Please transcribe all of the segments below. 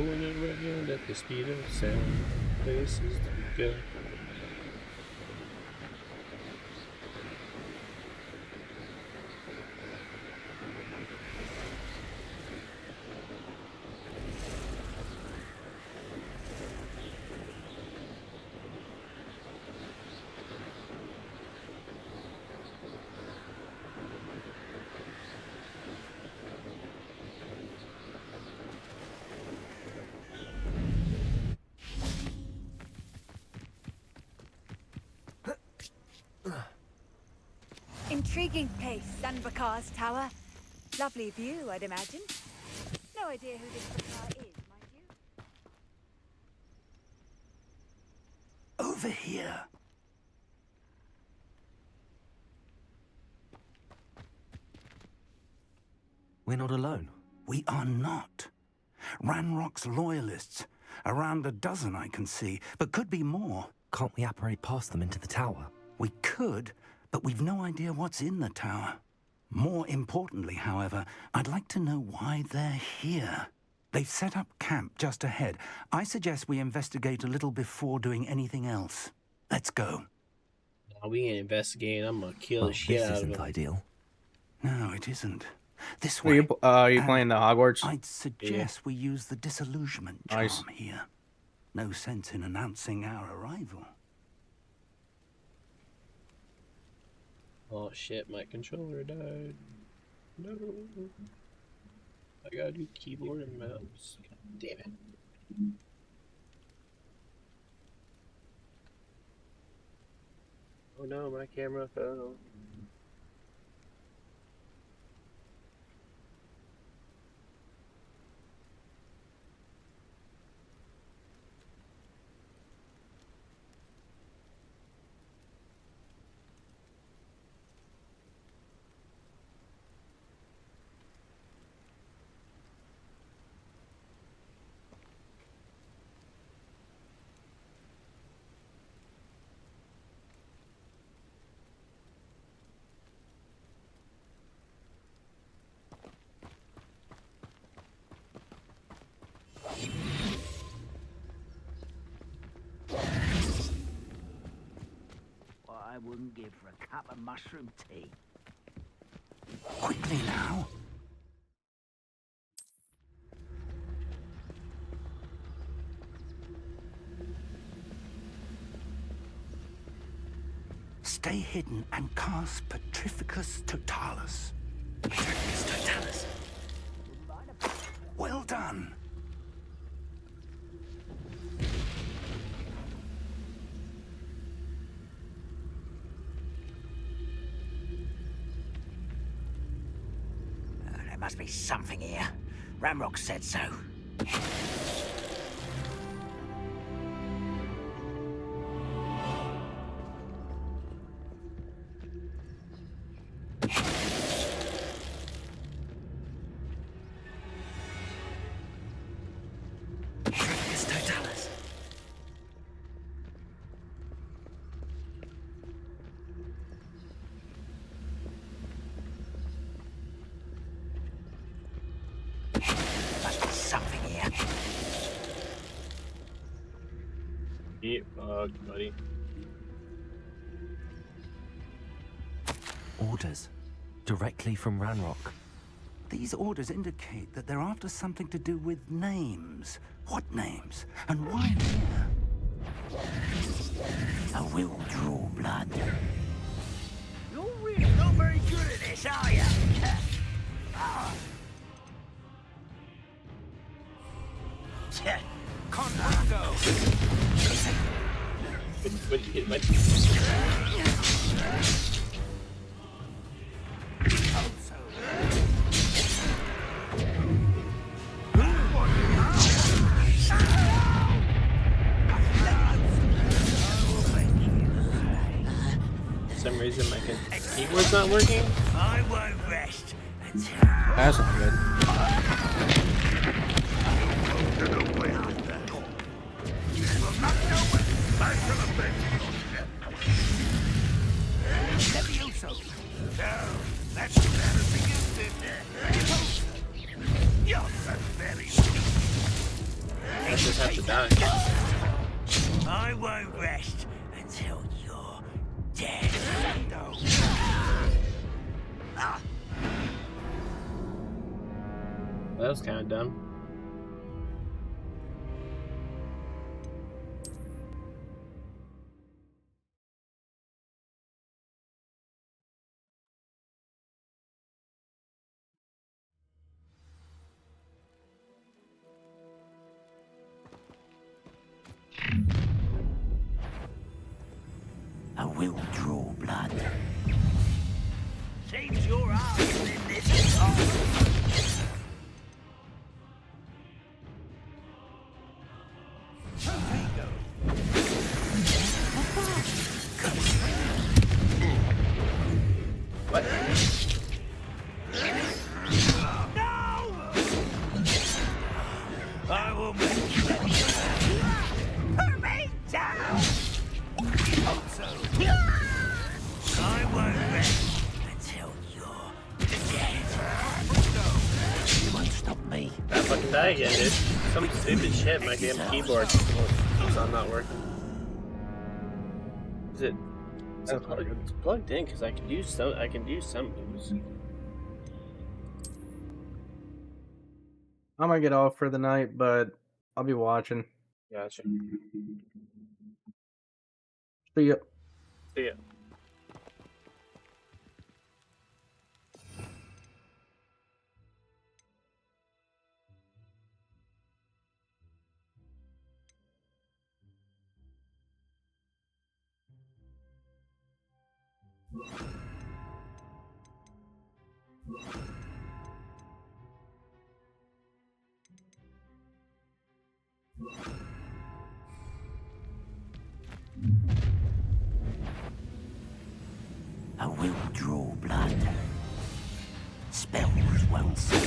Going around at the speed of sound, places to go. Intriguing place, Sanvakar's tower. Lovely view, I'd imagine. No idea who this Vakar is, mind you. Over here. We're not alone. We are not. Ranrock's loyalists. Around a dozen I can see, but could be more. Can't we apparate past them into the tower? We could, but we've no idea what's in the tower. More importantly, however, I'd like to know why they're here. They've set up camp just ahead. I suggest we investigate a little before doing anything else. Let's go. Now we ain't investigating. I'm gonna kill the shit this out of isn't him. ideal. No, it isn't. This Are way. you playing the Hogwarts? I'd suggest we use the disillusionment charm Nice. here. No sense in announcing our arrival. Oh shit, my controller died. No. I gotta do keyboard and mouse. God damn it. Oh no, my camera fell. What I wouldn't give for a cup of mushroom tea. Quickly now. Stay hidden and cast Petrificus Totalis. Petrificus Totalis. Well done. There must be something here. Ramrock said so. Petrificus Totalis. Must be something here. Get fucked, buddy. Orders. Directly from Ranrock. These orders indicate that they're after something to do with names. What names? And why here? A will draw blood. You're really not very good at this, are you? Conrad, go. What you hit my For some reason my keyboard's not working. I won't rest until That's not good. that's better for you than you're so very have to die. I won't rest until you're dead. That was kind of dumb. I will draw blood. Seems your arm is in this song. What? I will make you put me down. I won't rest until you're dead. You won't stop me. I fucking die again, dude. Some stupid shit. My damn keyboard keeps on not working. Is it? It's plugged in because I can do some. I can do some moves. I'm gonna get off for the night, but I'll be watching. Gotcha. See ya. See ya. I will draw blood. Spells won't save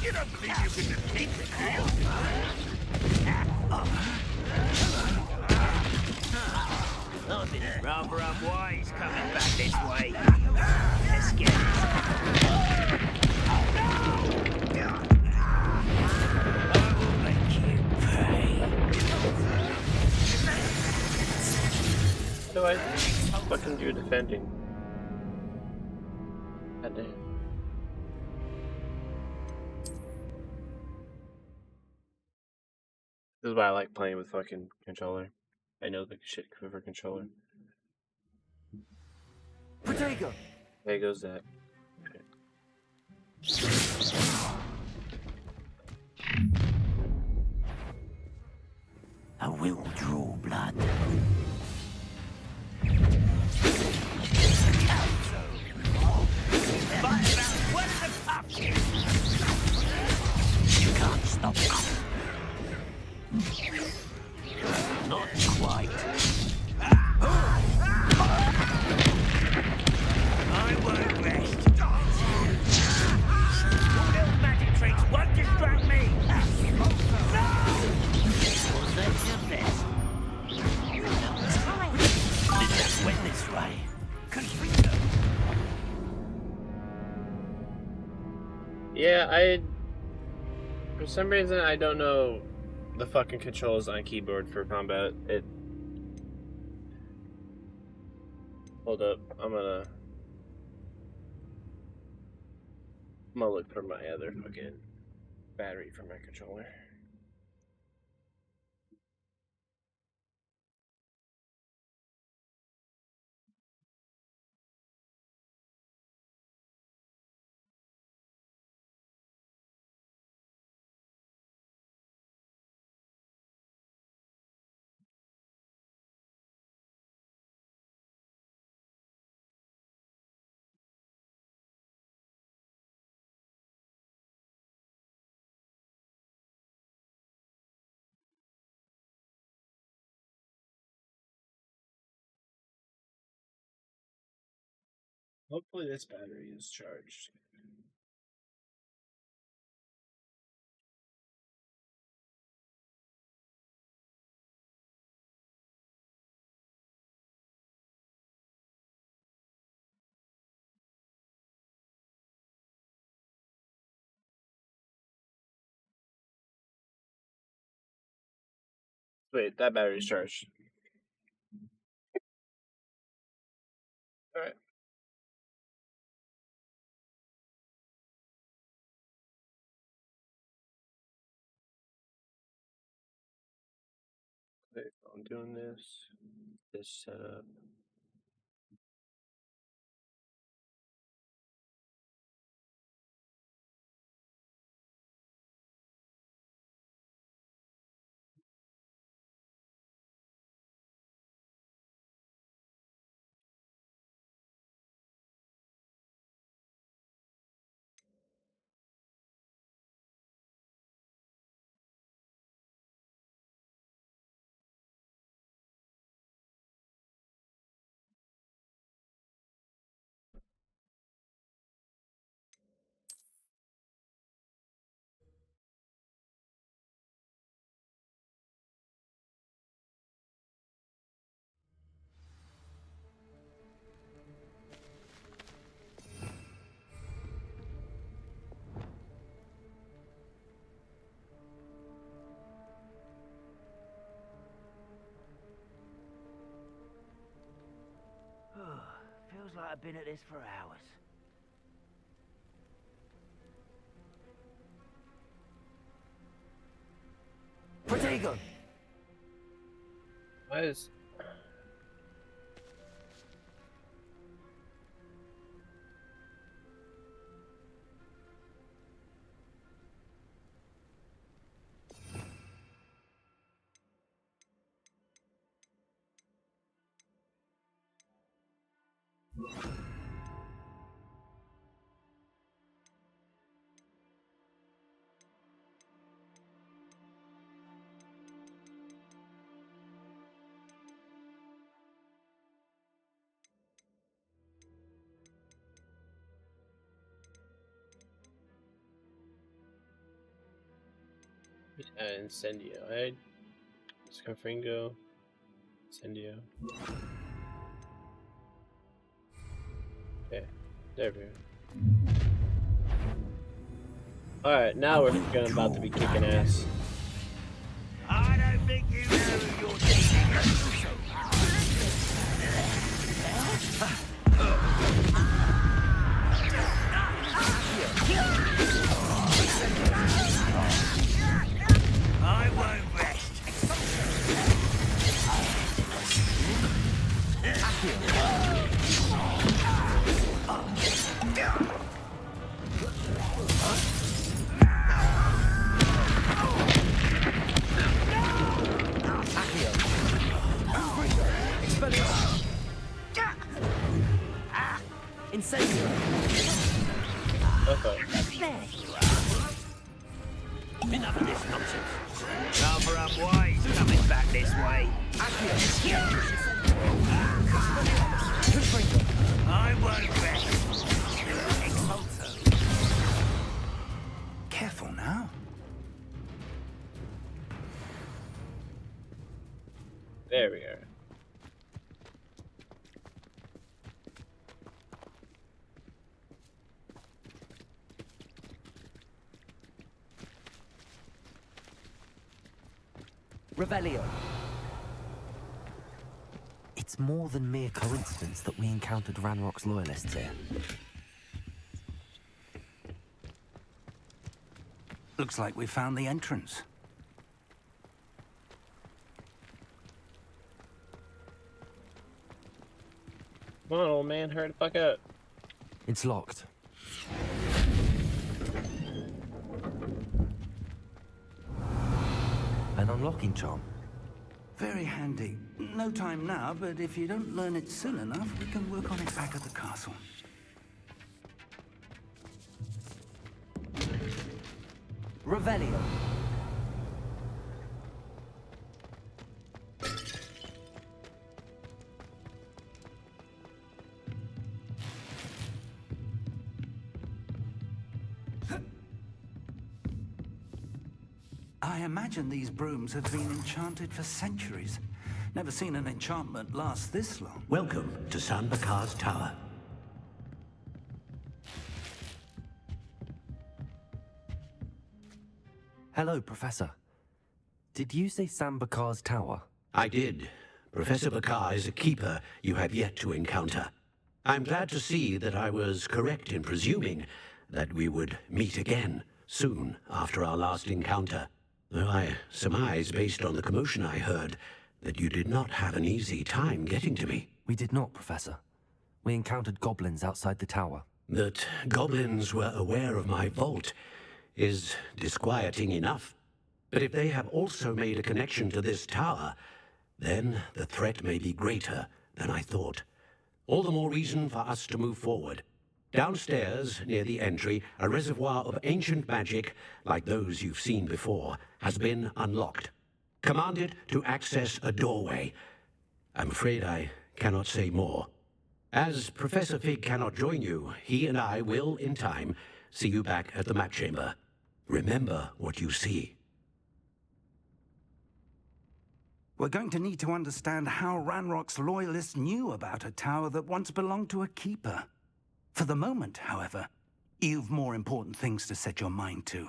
you don't think you can defeat me, do you? I've been rather unwise coming back this way. Let's get it. I will make you pay. How do I fucking do defending? God damn. This is why I like playing with fucking controller. I know the shit for controller. Potato. There goes that. I will draw blood. You can't stop us. Not quite. I won't rest. All those magic tricks won't distract me. No! Was that your best? Didn't that went this way? Yeah, for some reason I don't know the fucking controls on keyboard for combat. Hold up, I'm gonna look for my other fucking battery for my controller. Hopefully this battery is charged. Wait, that battery's charged. Alright. Wait, I'm doing this setup. Feels like I've been at this for hours. Protego! Why is... Incendio, right? Scarfringo. Incendio. Okay, there we go. Alright, now we're about to be kicking ass. I don't think you know who you're dealing with. I won't rest. Incendio! Okay. Enough of this nonsense. Rather unwise coming back this way. I won't rest. Exalto. Careful now. There we are. Revelio. It's more than mere coincidence that we encountered Ranrock's loyalists here. Looks like we found the entrance. Come on, old man, hurry the fuck up. It's locked. An unlocking charm. Very handy. No time now, but if you don't learn it soon enough, we can work on it back at the castle. Revelio. I imagine these brooms have been enchanted for centuries. Never seen an enchantment last this long. Welcome to San Bakar's Tower. Hello, Professor. Did you say Sam Bakar's tower? I did. Professor Bakar is a keeper you have yet to encounter. I'm glad to see that I was correct in presuming that we would meet again soon after our last encounter. Though I surmise, based on the commotion I heard, that you did not have an easy time getting to me. We did not, Professor. We encountered goblins outside the tower. That goblins were aware of my vault is disquieting enough. But if they have also made a connection to this tower, then the threat may be greater than I thought. All the more reason for us to move forward. Downstairs, near the entry, a reservoir of ancient magic, like those you've seen before, has been unlocked. Command it to access a doorway. I'm afraid I cannot say more. As Professor Fig cannot join you, he and I will, in time, see you back at the map chamber. Remember what you see. We're going to need to understand how Ranrock's loyalists knew about a tower that once belonged to a keeper. For the moment, however, you've more important things to set your mind to.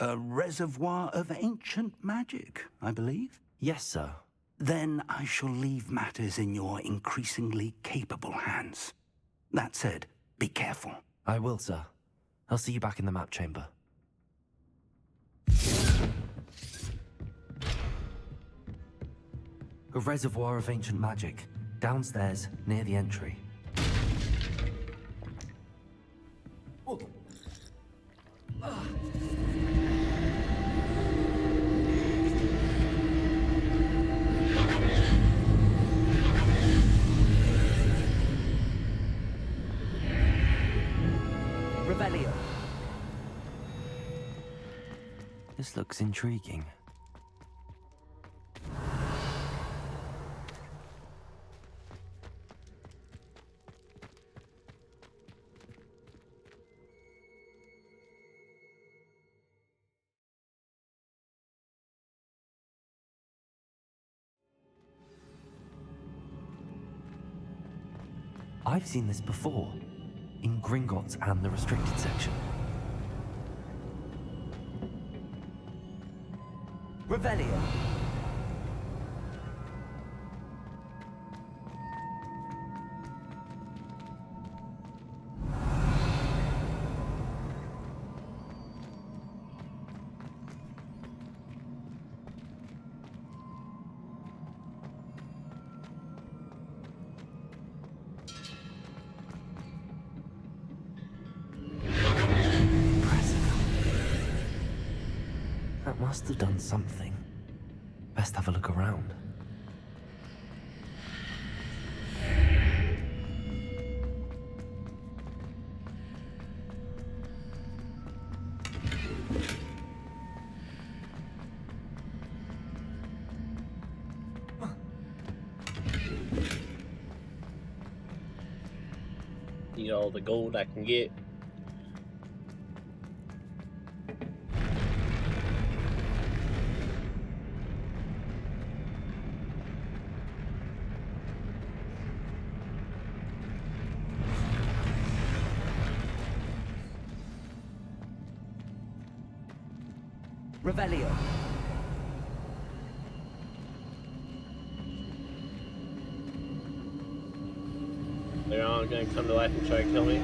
A reservoir of ancient magic, I believe? Yes, sir. Then I shall leave matters in your increasingly capable hands. That said, be careful. I will, sir. I'll see you back in the map chamber. A reservoir of ancient magic, downstairs, near the entry. Revelio. This looks intriguing. I've seen this before, in Gringotts and the restricted section. Revelio. That must have done something. Best have a look around. Need all the gold I can get. Revelio. They're all gonna come to life and try to kill me.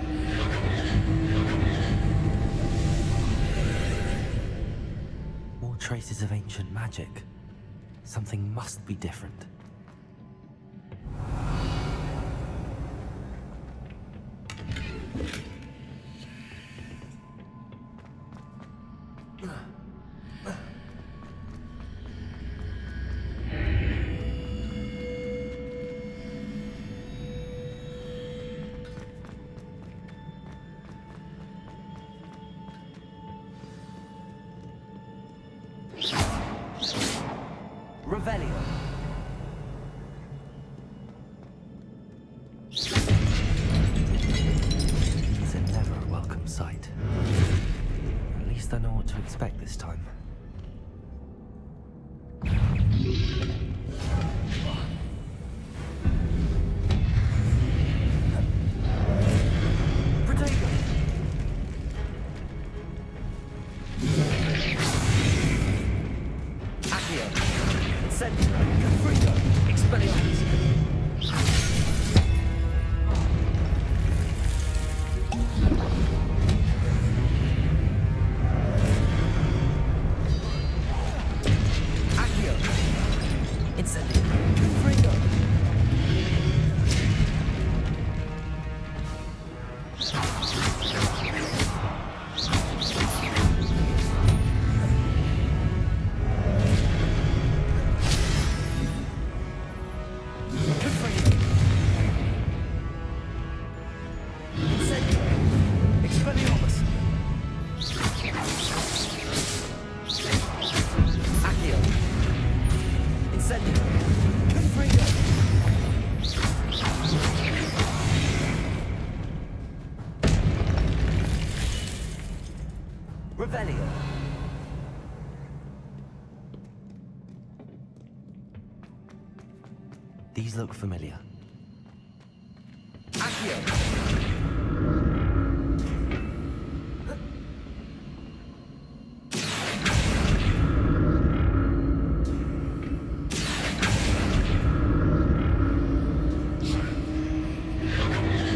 More traces of ancient magic. Something must be different. Revelio. It's a never a welcome sight. At least I know what to expect this time. Accio. Revelio. These look familiar. Accio.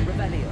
Revelio.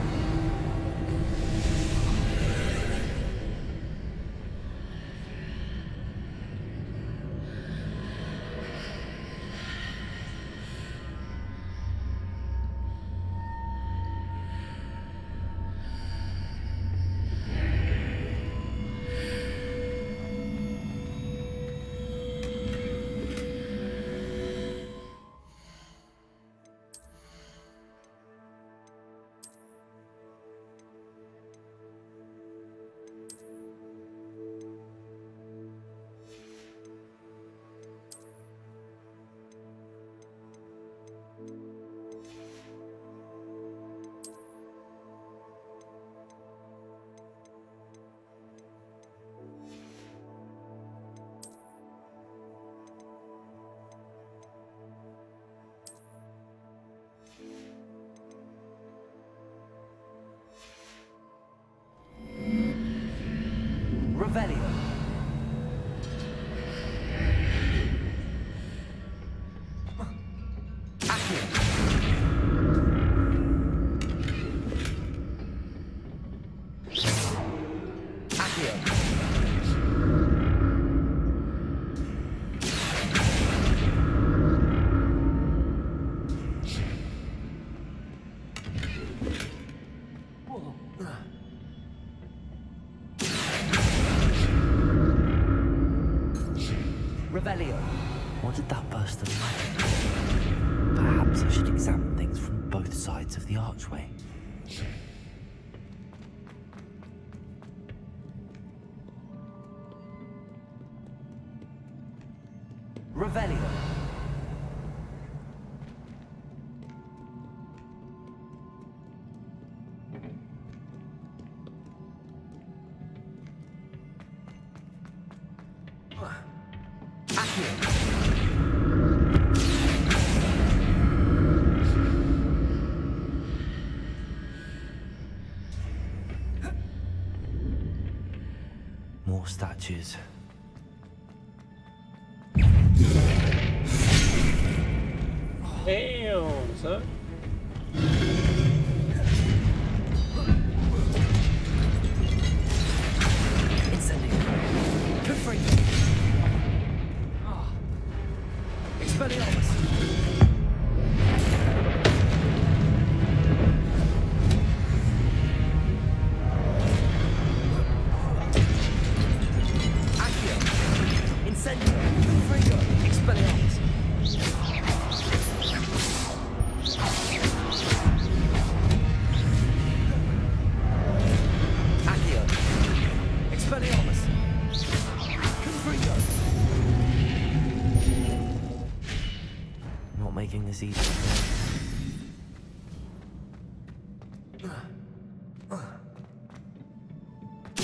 Revelio. Accio. Accio. Revelio. What did that burst of magic do? Perhaps I should examine things from both sides of the archway. Revelio. More statues. Damn, son. Incendio. Confree. Expelliarmus. Accio. Incendio. Confree. Expelliarmus. Accio. Expelliarmus. Confree. Not making this easy.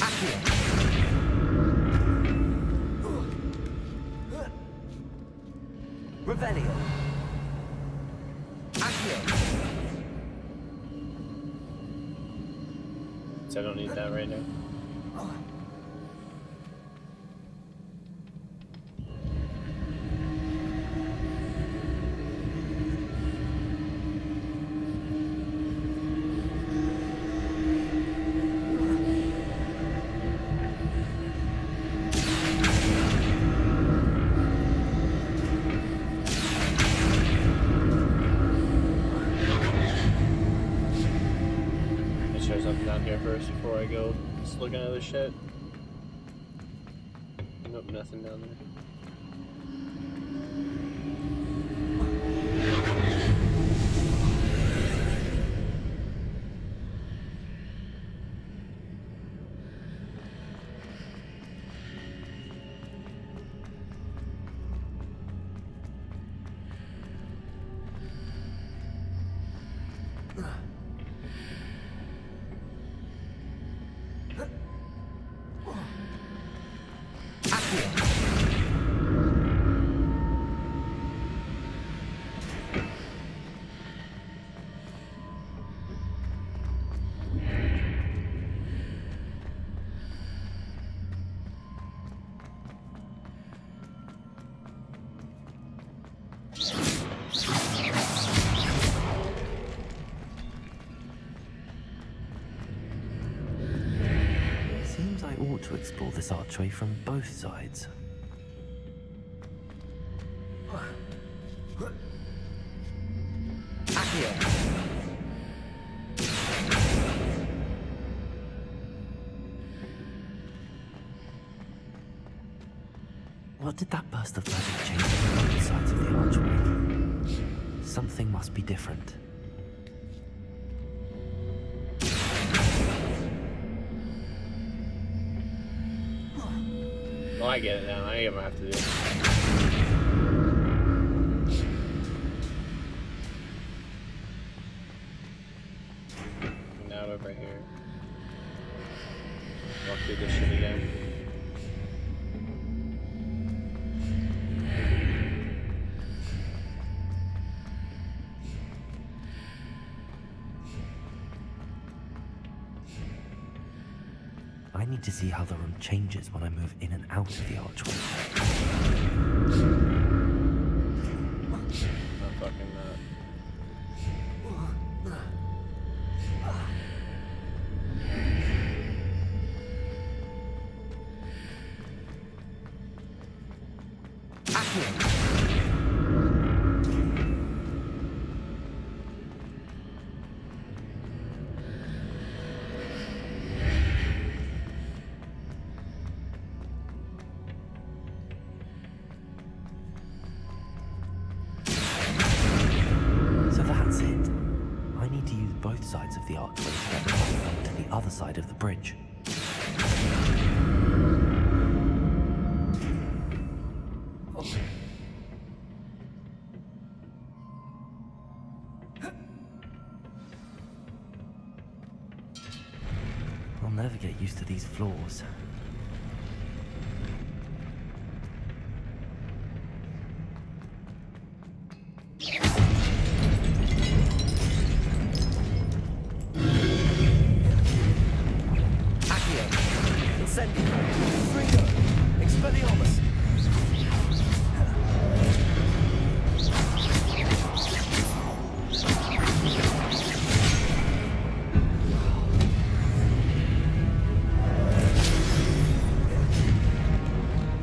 Accio. Revelio. Accio. So I don't need that right now. Make sure there's something down here first before I go just looking at this shit. Nope, nothing down there. ought to explore this archway from both sides. Accio! What did that burst of magic change on both sides of the archway? Something must be different. Well, I get it now. I am gonna have to do it. Now over here. Walk through this shit again. I need to see how the room changes when I move in and out of the archway. Not fucking that. So that's it. I need to use both sides of the archway to get the platform to the other side of the bridge. I'll never get used to these floors. Accio! Incendio! Fringo! Expelliarmus!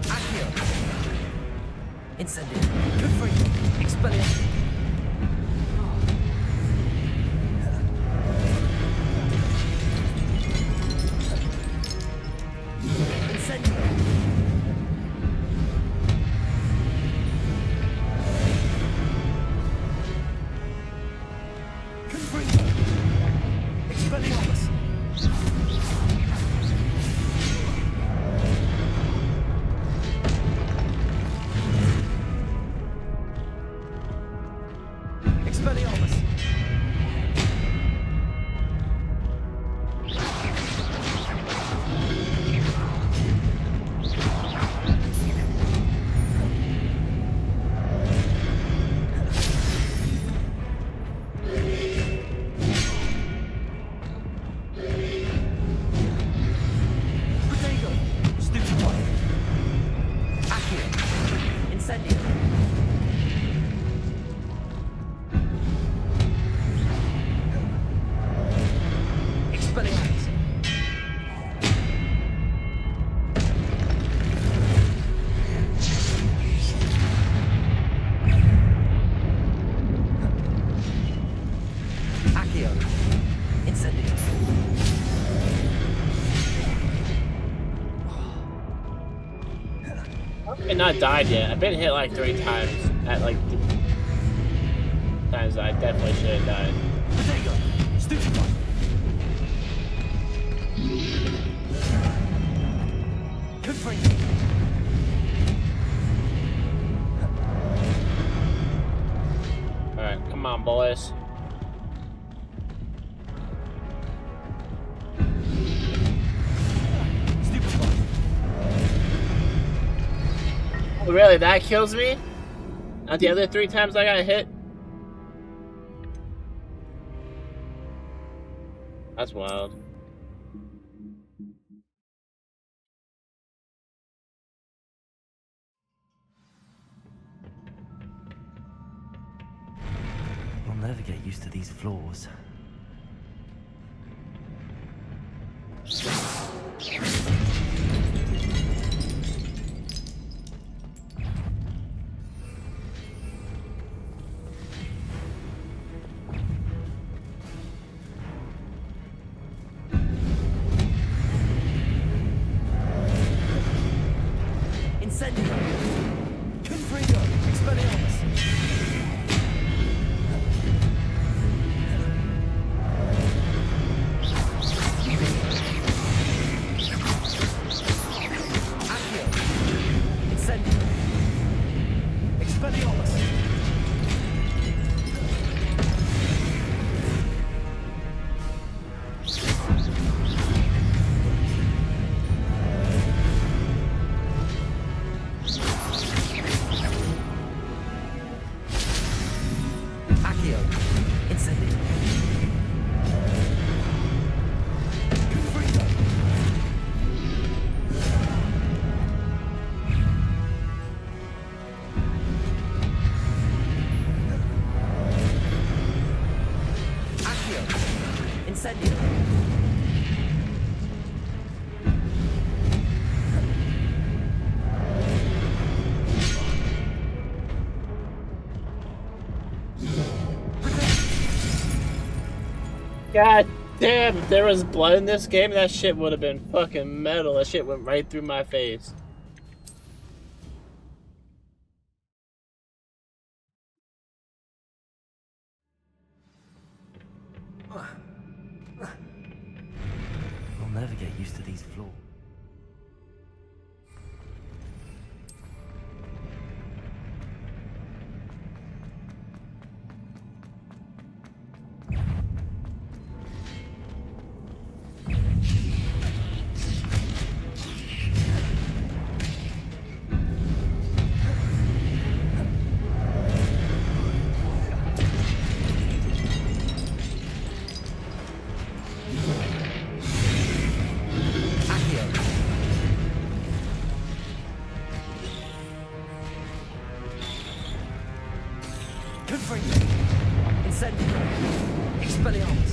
Accio! Incendio! Fringo! Expelliarmus! Incendio! Confringo! Expelliarmus! Expelliarmus! Protego! Stupefy! Accio! Incendio! Expelliarmus! Accio! Incendio! I've not died yet. I've been hit like 3 times at like times that I definitely should have died. Protego! Stupefy! Confringo! Alright, come on, boys. Stupefy! Oh, really? That kills me? Not the other 3 times I got hit? That's wild. I'll never get used to these floors. Incendio! Confringo! Expelliarmus! Accio! Incendio! Expelliarmus! Accio! Incendio! Confringo! Accio! Incendio! God damn, if there was blood in this game, that shit would have been fucking metal. That shit went right through my face. I'll never get used to these floors. Accio! Confringo! Incendio! Expelliarmus!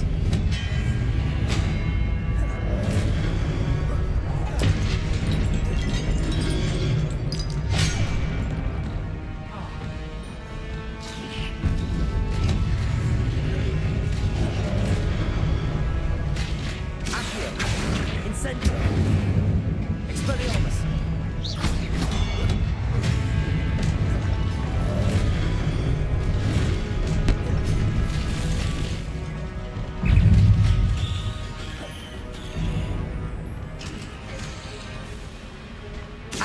Accio! Incendio! Expelliarmus!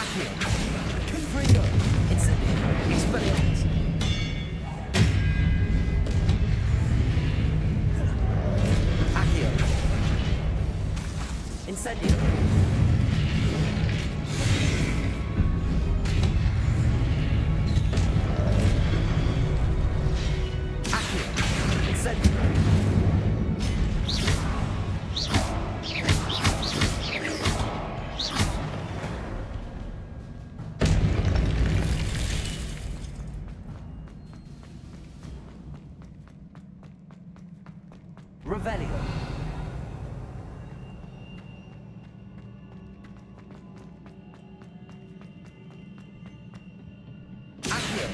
Accio! Confringo! Incendio! Expelliarmus! Accio! Incendio! Accio! Incendio! Revelio! Accio!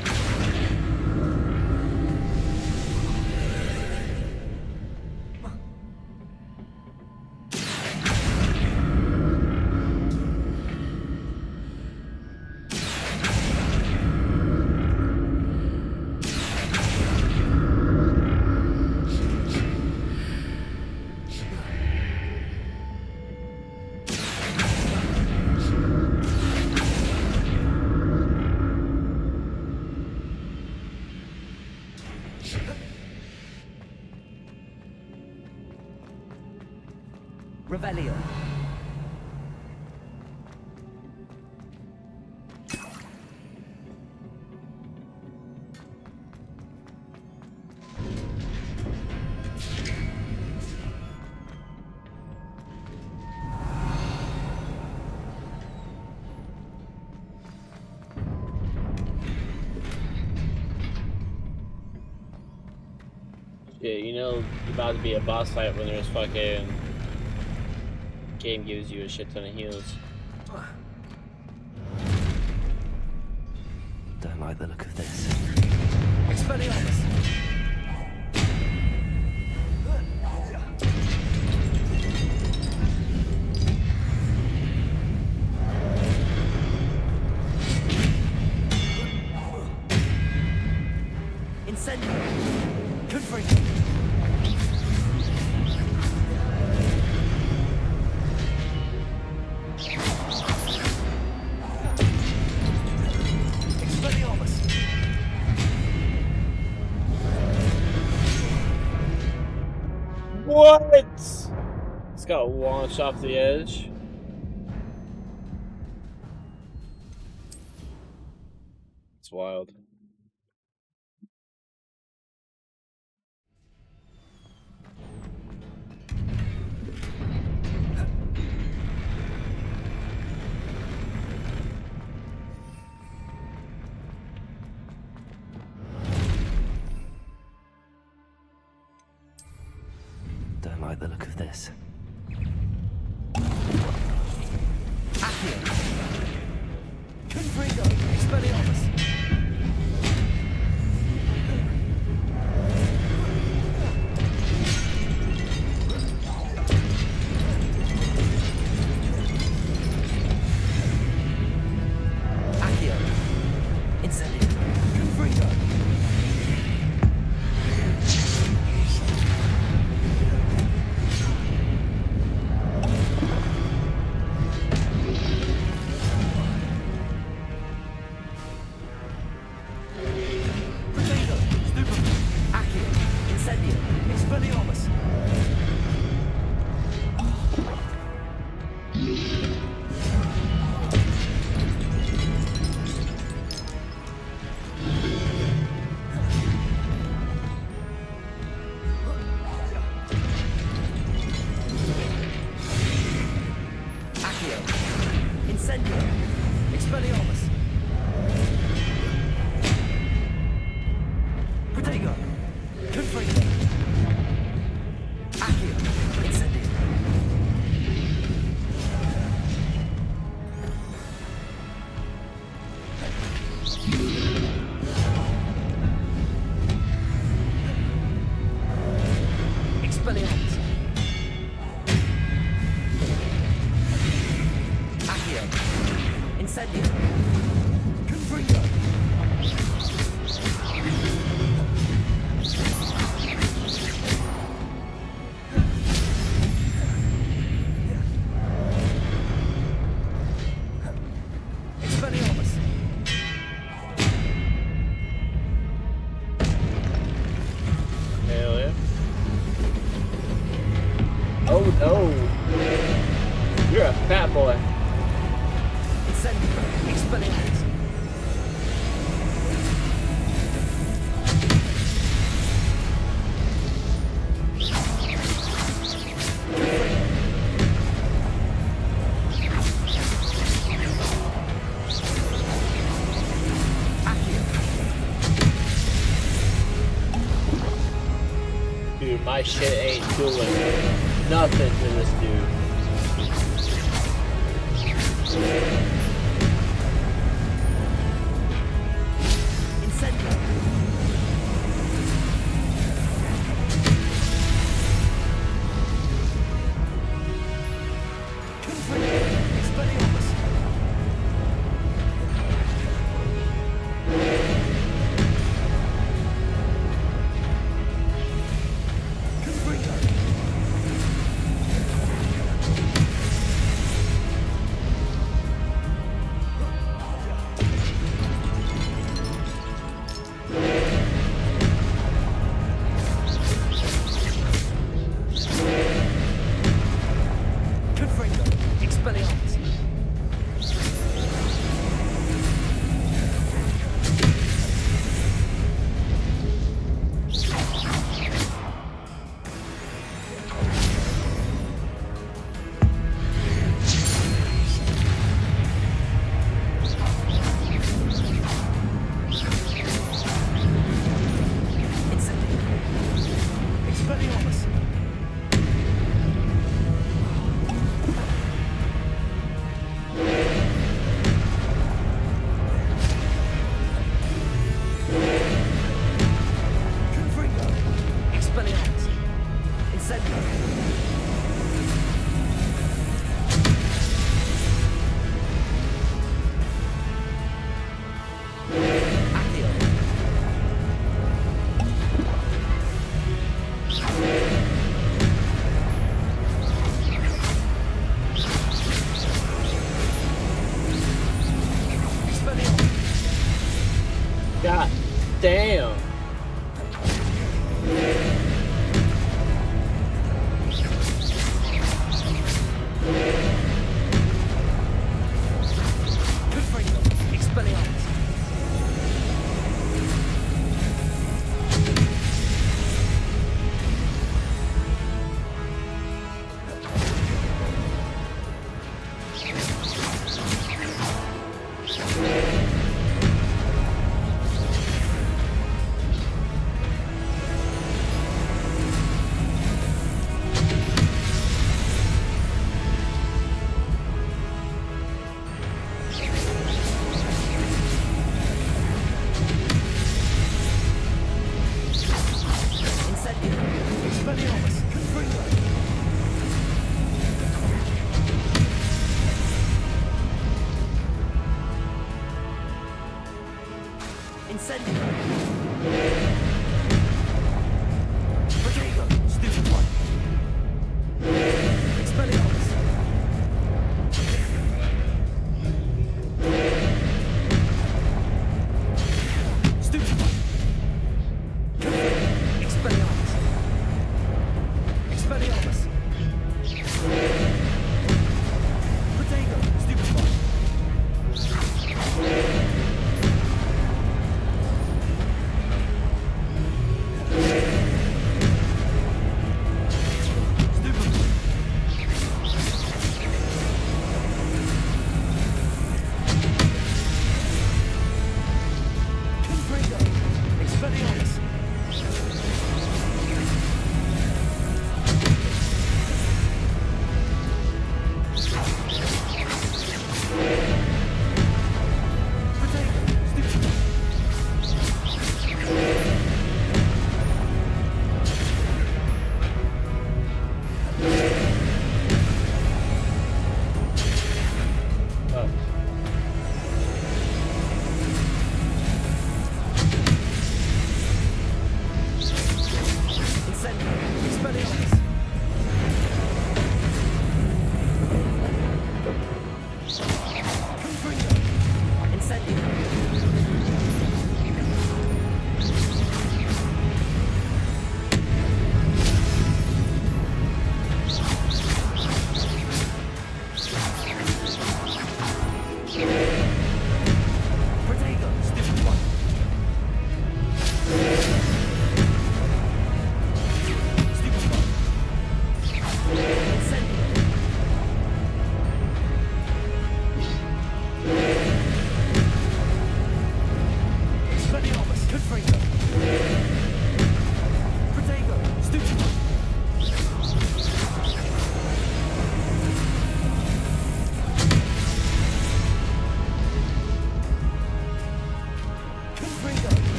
Revelio! Shit, you know, about to be a boss fight when there's fucking game gives you a shit ton of heals. Don't like the look of this. Expelliarmus! got launched off the edge. It's wild. Don't like the look of this. Confringo, Expelliarmus. Accio. Incendio. Confringo. My shit ain't doing nothing to this dude. God damn. Incendio. Protego, stupid one. Expelliarmus. Stupid one. Expelliarmus. Expelliarmus. Protego, stupid one.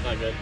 Not good.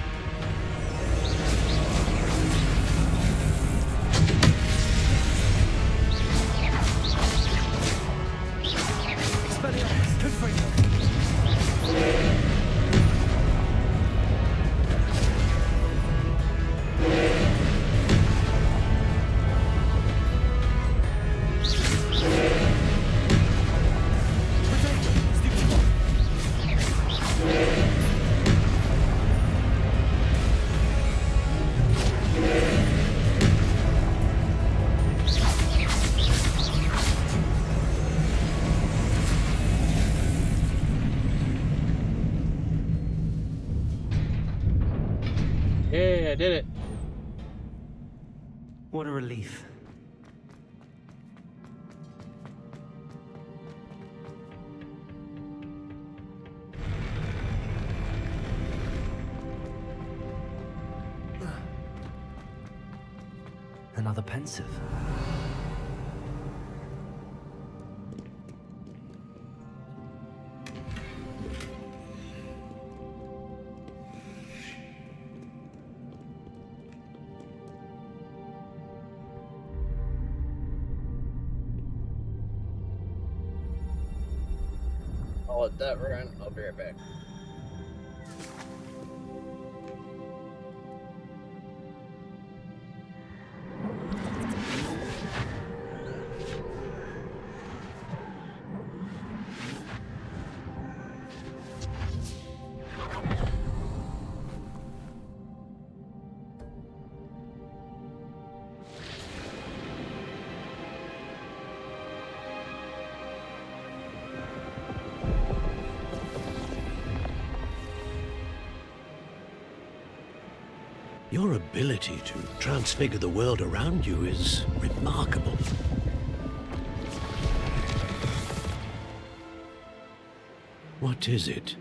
Yeah, I did it. What a relief. Another pensive. I'll let that run. I'll be right back. Your ability to transfigure the world around you is remarkable. What is it?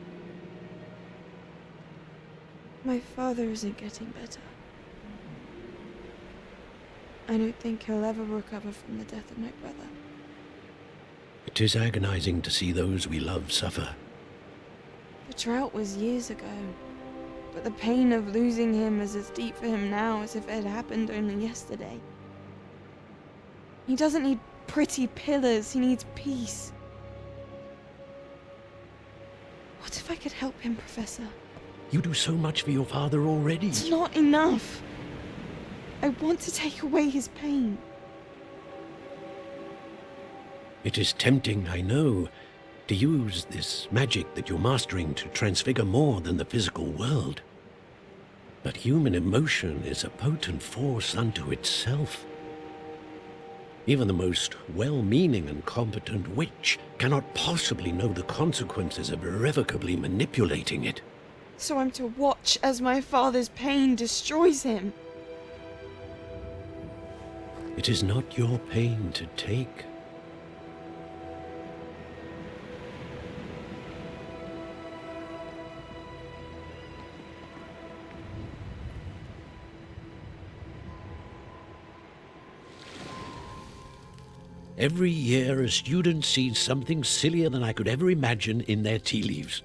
My father isn't getting better. I don't think he'll ever recover from the death of my brother. It is agonizing to see those we love suffer. The drought was years ago, but the pain of losing him is as deep for him now as if it had happened only yesterday. He doesn't need pretty pillars, he needs peace. What if I could help him, Professor? You do so much for your father already. It's not enough. I want to take away his pain. It is tempting, I know, to use this magic that you're mastering to transfigure more than the physical world. But human emotion is a potent force unto itself. Even the most well-meaning and competent witch cannot possibly know the consequences of irrevocably manipulating it. So I'm to watch as my father's pain destroys him. It is not your pain to take. Every year, a student sees something sillier than I could ever imagine in their tea leaves.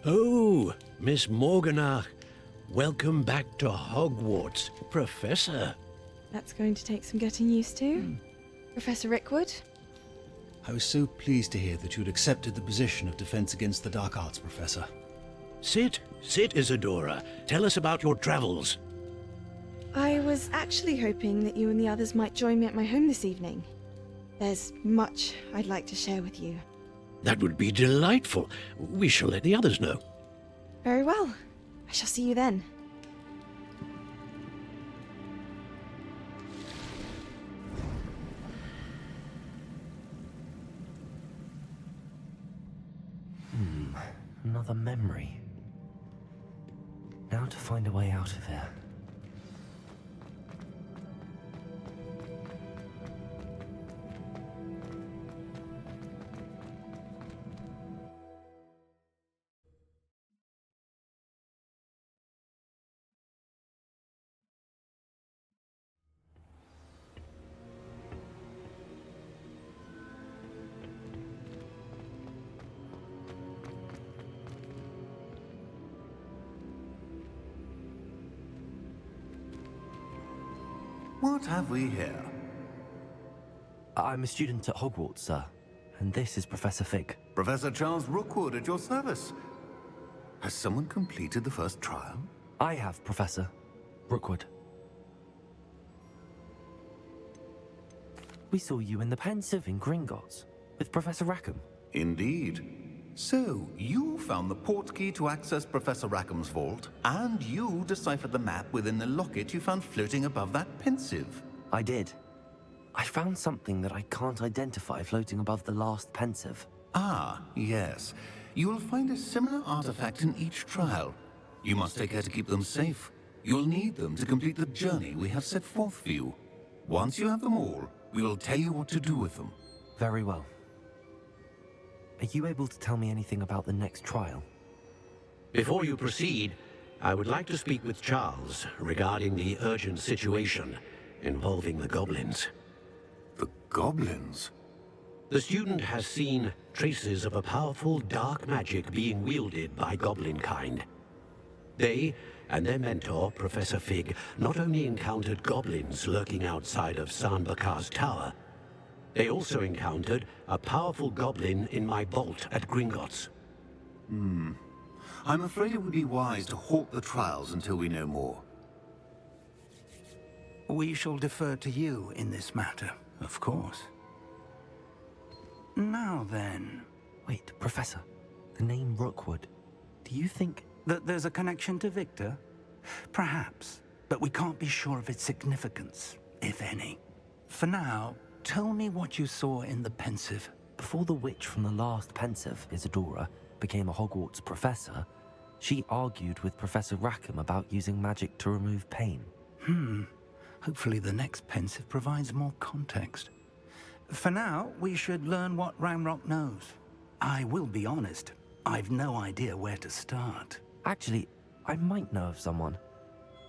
Oh, Miss Morganach, welcome back to Hogwarts, Professor. That's going to take some getting used to. Professor Rickwood? I was so pleased to hear that you'd accepted the position of Defense Against the Dark Arts, Professor. Sit, Isadora. Tell us about your travels. I was actually hoping that you and the others might join me at my home this evening. There's much I'd like to share with you. That would be delightful. We shall let the others know. Very well. I shall see you then. Another memory. Now to find a way out of here. What have we here? I'm a student at Hogwarts, sir. And this is Professor Fig. Professor Charles Rookwood at your service. Has someone completed the first trial? I have, Professor Rookwood. We saw you in the Pensive in Gringotts with Professor Rackham. Indeed. So, you found the portkey to access Professor Rackham's vault, and you deciphered the map within the locket you found floating above that Pensive. I did. I found something that I can't identify floating above the last Pensive. Ah, yes. You will find a similar artifact in each trial. You must take care to keep them safe. You'll need them to complete the journey we have set forth for you. Once you have them all, we will tell you what to do with them. Very well. Are you able to tell me anything about the next trial? Before you proceed, I would like to speak with Charles regarding the urgent situation involving the goblins. The goblins? The student has seen traces of a powerful dark magic being wielded by goblin kind. They and their mentor, Professor Fig, not only encountered goblins lurking outside of Sanbakar's tower, they also encountered a powerful goblin in my vault at Gringotts. I'm afraid it would be wise to halt the trials until we know more. We shall defer to you in this matter, of course. Now then... Wait, Professor. The name Rookwood. Do you think... that there's a connection to Victor? Perhaps, but we can't be sure of its significance, if any. For now, tell me what you saw in the Pensive. Before the witch from the last Pensive, Isadora, became a Hogwarts professor, she argued with Professor Rackham about using magic to remove pain. Hopefully the next Pensive provides more context. For now, we should learn what Ramrock knows. I will be honest. I've no idea where to start. Actually, I might know of someone.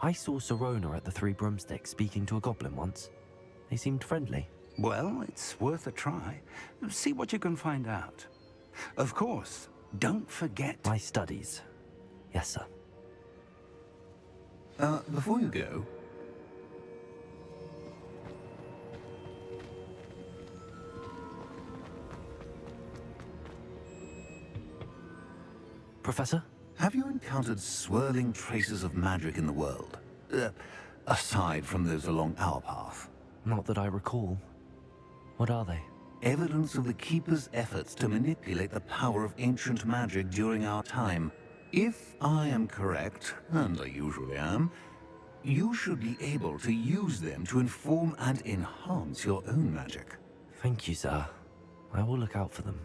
I saw Sirona at the Three Broomsticks speaking to a goblin once. They seemed friendly. Well, it's worth a try. See what you can find out. Of course, don't forget... My studies. Yes, sir. Before you go... Professor? Have you encountered swirling traces of magic in the world? Aside from those along our path? Not that I recall. What are they? Evidence of the Keeper's efforts to manipulate the power of ancient magic during our time. If I am correct, and I usually am, you should be able to use them to inform and enhance your own magic. Thank you, sir. I will look out for them.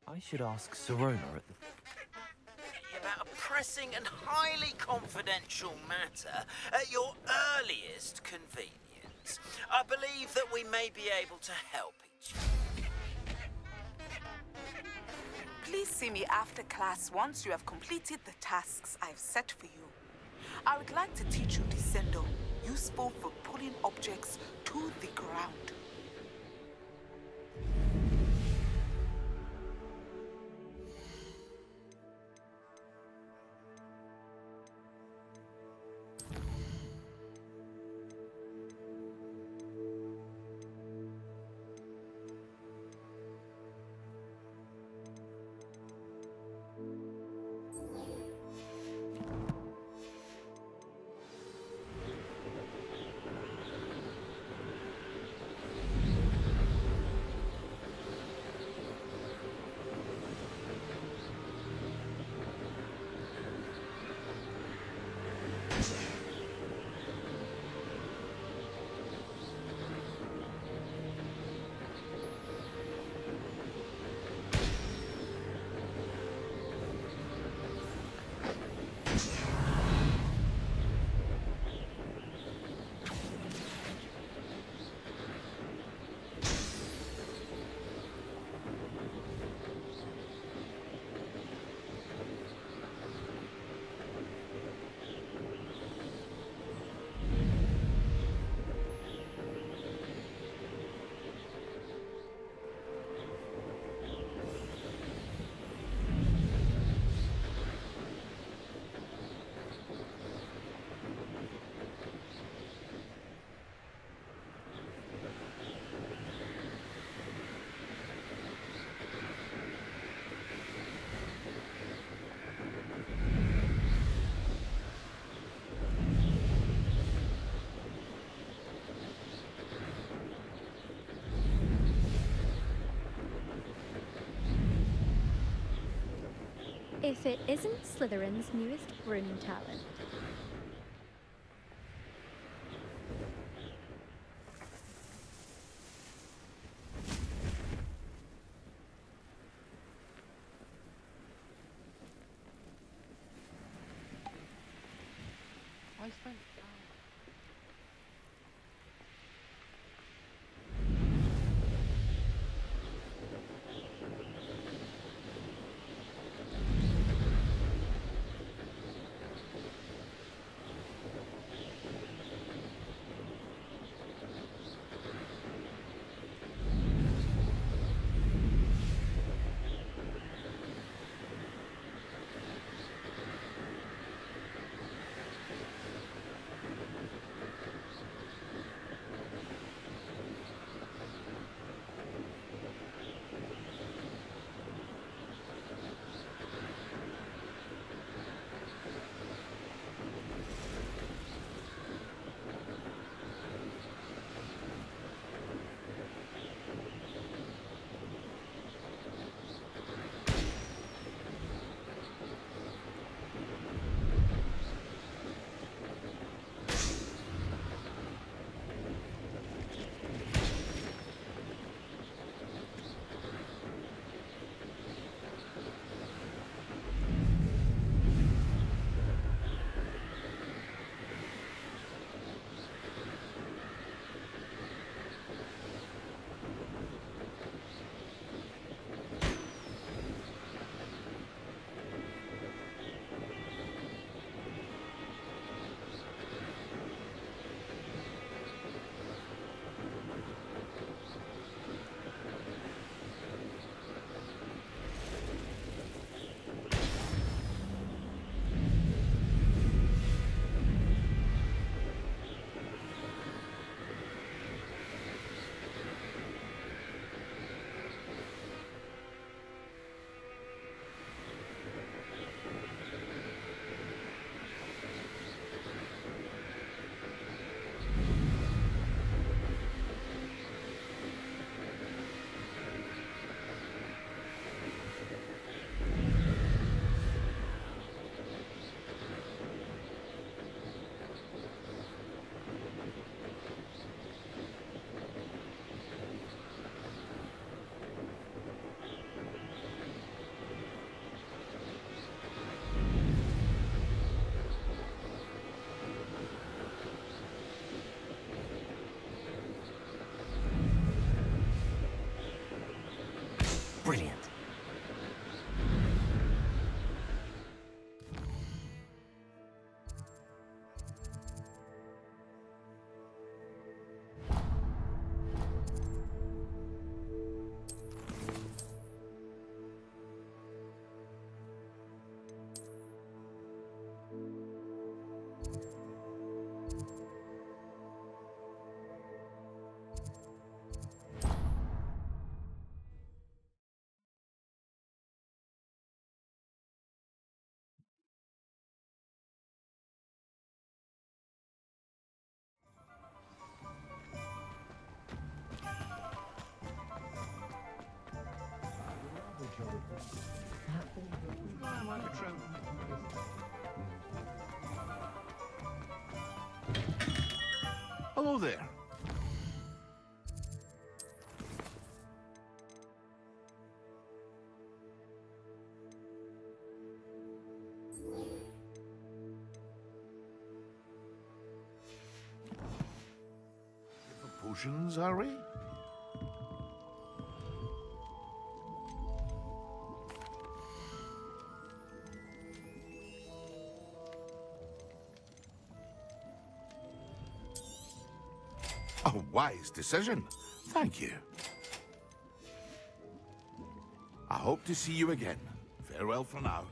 I should ask Sirona at the... About a pressing and highly confidential matter at your earliest convenience. I believe that we may be able to help each other. Please see me after class once you have completed the tasks I've set for you. I would like to teach you Descendo, useful for pulling objects to the ground. if it isn't Slytherin's newest broom talent. I spent brilliant. Hello there. For potions, are we? A wise decision. Thank you. I hope to see you again. Farewell for now.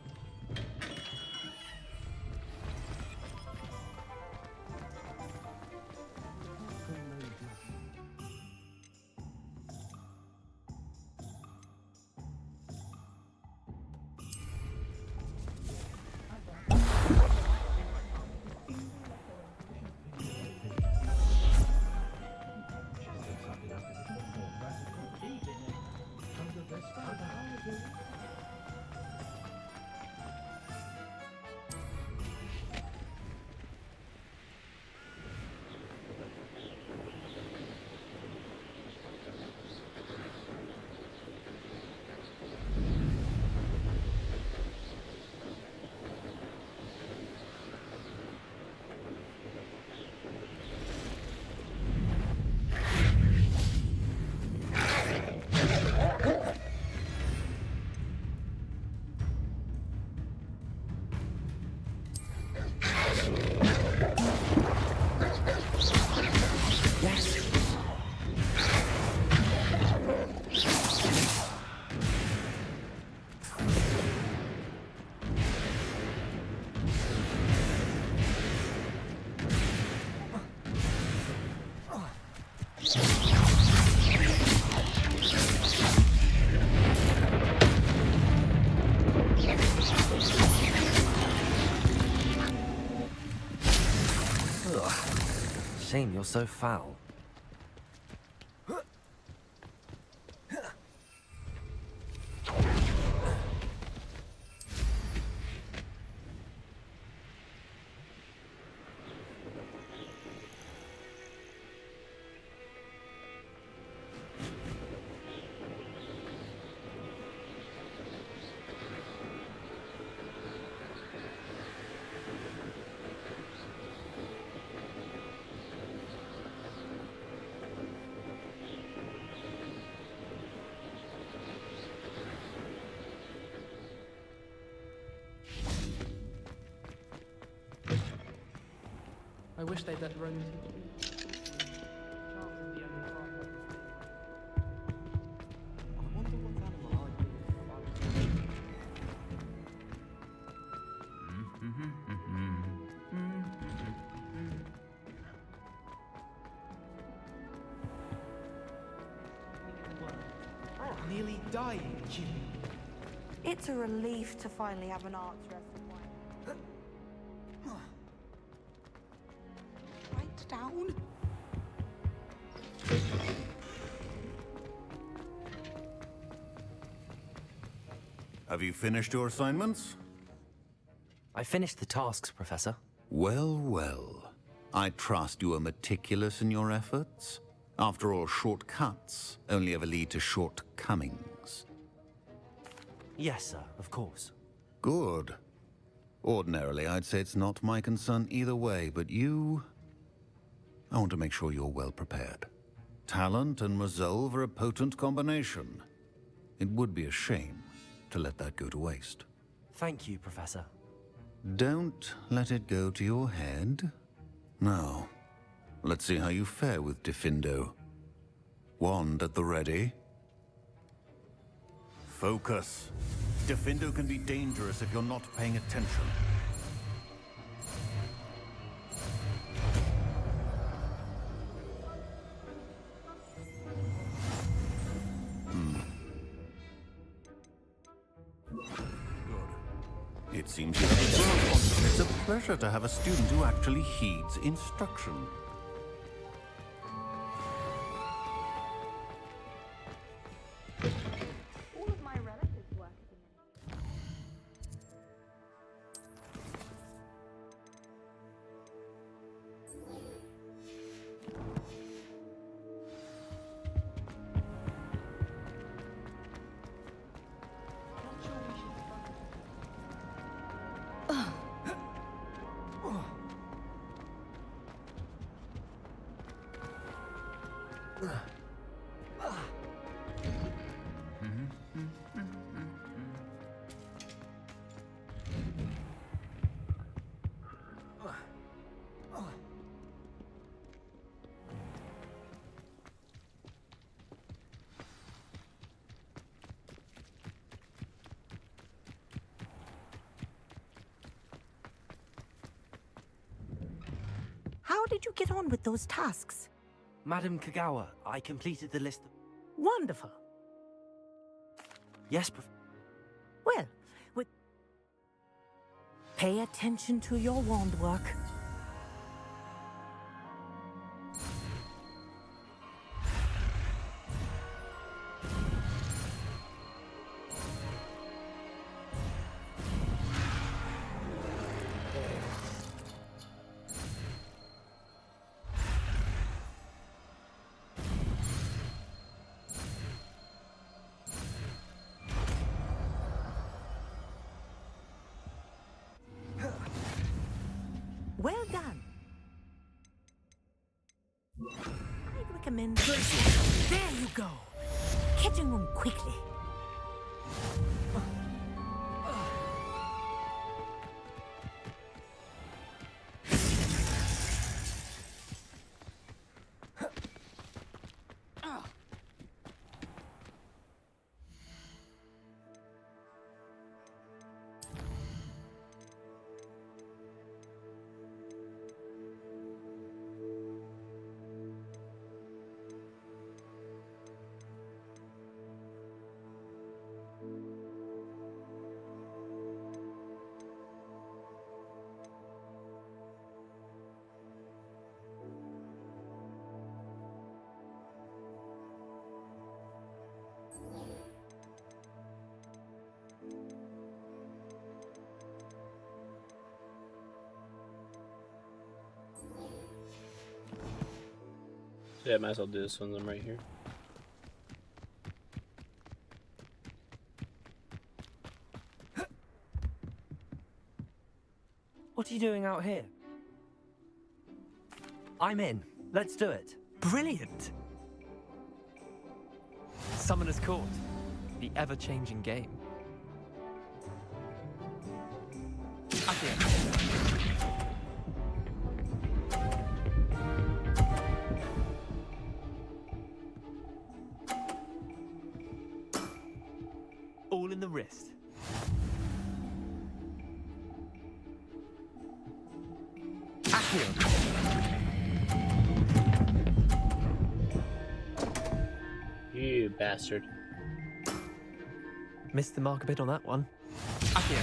shame you're so foul. I wish they'd let Roman Charles is the only father. I wonder what animal I'd be if I was nearly dying, Jimmy. It's a relief to finally have an arts wrestling. Write down. Have you finished your assignments? I finished the tasks, Professor. Well, well. I trust you are meticulous in your efforts. After all, shortcuts only ever lead to shortcomings. Yes, sir, of course. Good. Ordinarily, I'd say it's not my concern either way, but you... I want to make sure you're well prepared. Talent and resolve are a potent combination. It would be a shame to let that go to waste. Thank you, Professor. Don't let it go to your head. Now, let's see how you fare with Diffindo. Wand at the ready. Focus. Diffindo can be dangerous if you're not paying attention. Good. It seems you have a grasp on it. It's a pleasure to have a student who actually heeds instruction. All of my relatives work at the minute. How did you get on with those tasks? Madam Kagawa, I completed the list of... Wonderful. Yes, Prof... Well, pay attention to your wand work. Well done. I'd recommend... There you go. Catching them quickly. Yeah, might as well do this one of them right here. What are you doing out here? I'm in. Let's do it. Brilliant! Summoner's Court, the ever-changing game. Accio. All in the wrist. Accio. You bastard. Missed the mark a bit on that one. Accio.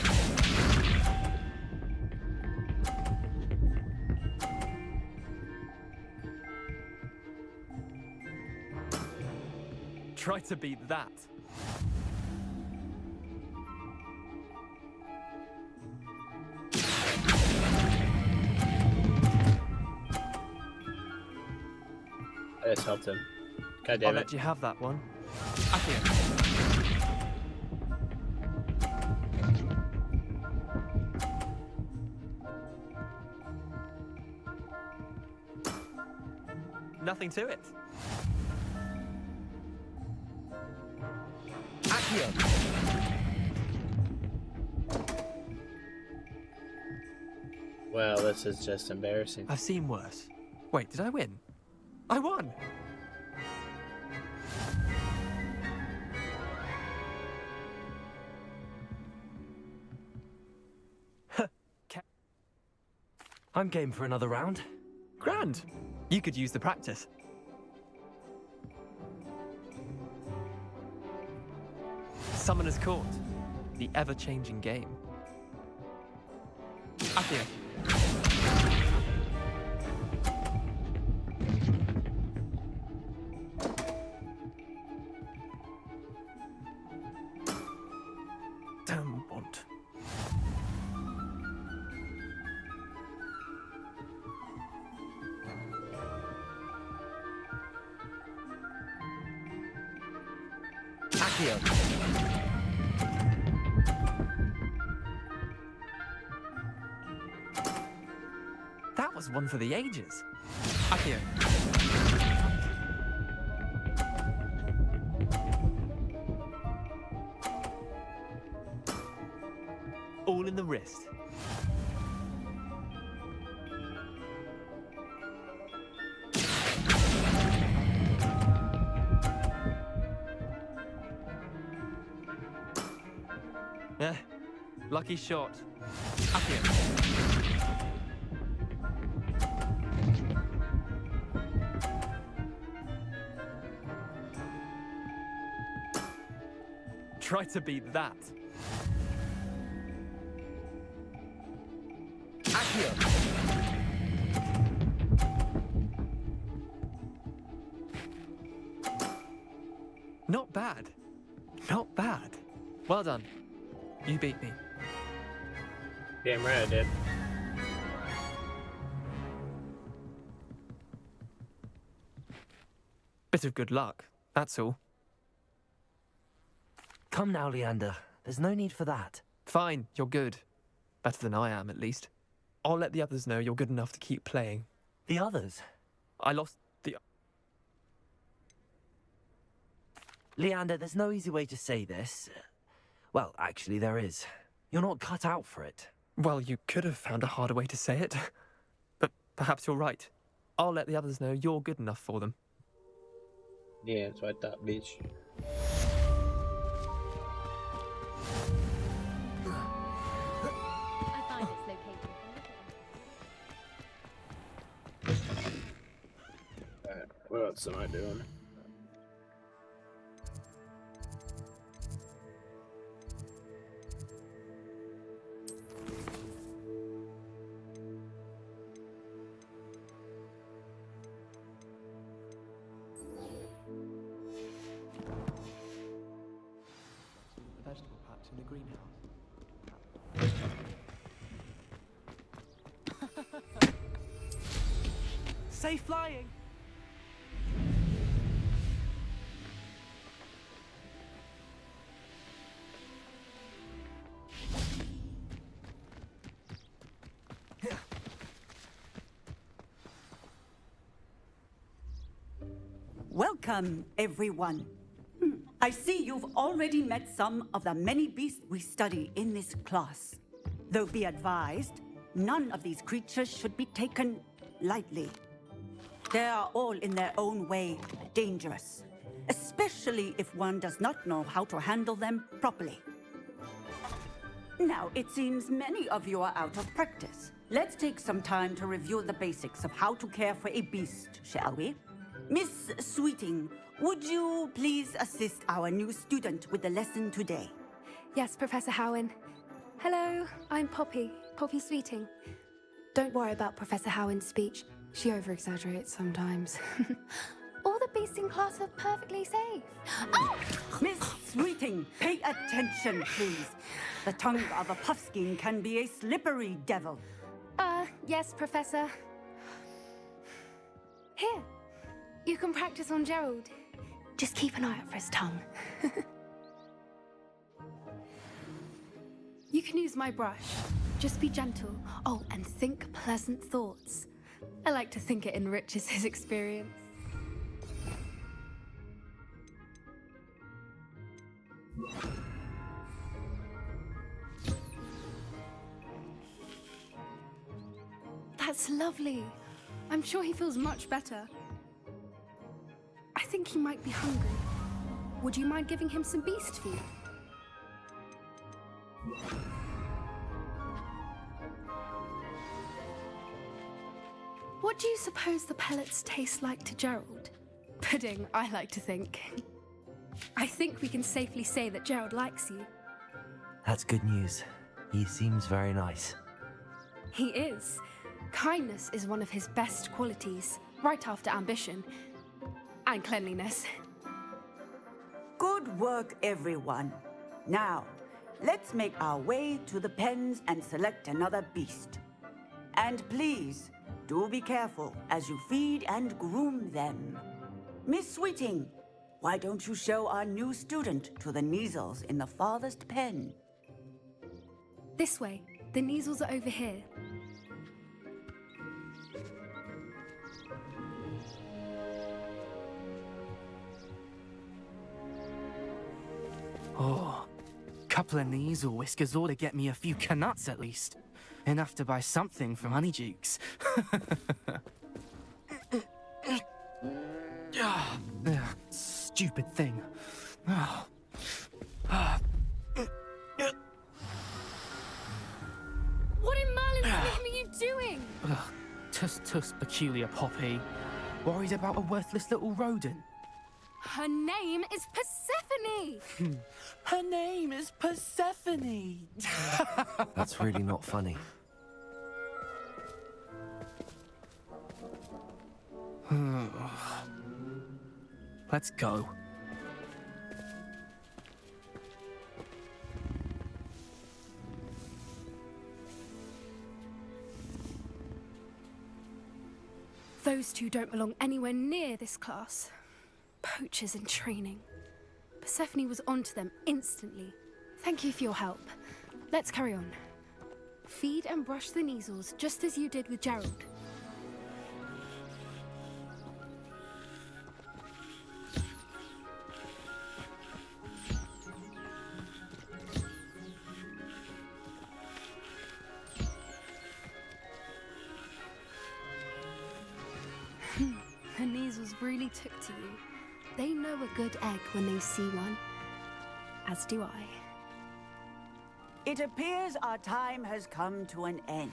Try to beat that. I just helped him. God damn I'll it. let you have that one. Accio. Nothing to it. Accio. Well, this is just embarrassing. I've seen worse. Wait, did I win? I won! I'm game for another round. Grand! You could use the practice. Summoner's Court, the ever-changing game. Accio. Damn want. Accio. That was one for the ages. Accio. All in the wrist. Yeah, lucky shot. Accio. Try to beat that. Accio. Not bad. Not bad. Well done. You beat me. Damn right I did. Bit of good luck, that's all. Come now, Leander. There's no need for that. Fine, you're good. Better than I am, at least. I'll let the others know you're good enough to keep playing. The others? I lost the... Leander, there's no easy way to say this. Well, actually, there is. You're not cut out for it. Well, you could have found a harder way to say it. But perhaps you're right. I'll let the others know you're good enough for them. Yeah, that's what I thought, bitch. I find it's located. Alright, what else am I doing? in the greenhouse. Safe flying! Welcome, everyone. I see you've already met some of the many beasts we study in this class. Though be advised, none of these creatures should be taken lightly. They are all in their own way dangerous, especially if one does not know how to handle them properly. Now, it seems many of you are out of practice. Let's take some time to review the basics of how to care for a beast, shall we? Miss Sweeting, would you please assist our new student with the lesson today? Yes, Professor Howen. Hello, I'm Poppy Sweeting. Don't worry about Professor Howen's speech. She over-exaggerates sometimes. All the beasts in class are perfectly safe. Oh! Miss Sweeting, pay attention, please. The tongue of a puffskein can be a slippery devil. Yes, Professor. Here, you can practice on Gerald. Just keep an eye out for his tongue. You can use my brush. Just be gentle. Oh, and think pleasant thoughts. I like to think it enriches his experience. That's lovely. I'm sure he feels much better. I think he might be hungry. Would you mind giving him some beast food? What do you suppose the pellets taste like to Gerald? Pudding, I like to think. I think we can safely say that Gerald likes you. That's good news. He seems very nice. He is. Kindness is one of his best qualities, right after ambition. And cleanliness. Good work, everyone. Now, let's make our way to the pens and select another beast. And please, do be careful as you feed and groom them. Miss Sweeting, why don't you show our new student to the Neasels in the farthest pen? This way. The Neasels are over here. Oh, couple of Neasel whiskers ought to get me a few canuts at least. Enough to buy something from Honeydukes. Stupid thing. What in Merlin's name are you doing? Tuss, peculiar Poppy. Worried about a worthless little rodent. Her name is Persephone! Her name is Persephone! That's really not funny. Let's go. Those two don't belong anywhere near this class. Poachers in training. Persephone was onto them instantly. Thank you for your help. Let's carry on. Feed and brush the Neasels just as you did with Gerald. The Neasels really took to you. They know a good egg when they see one. As do I. It appears our time has come to an end.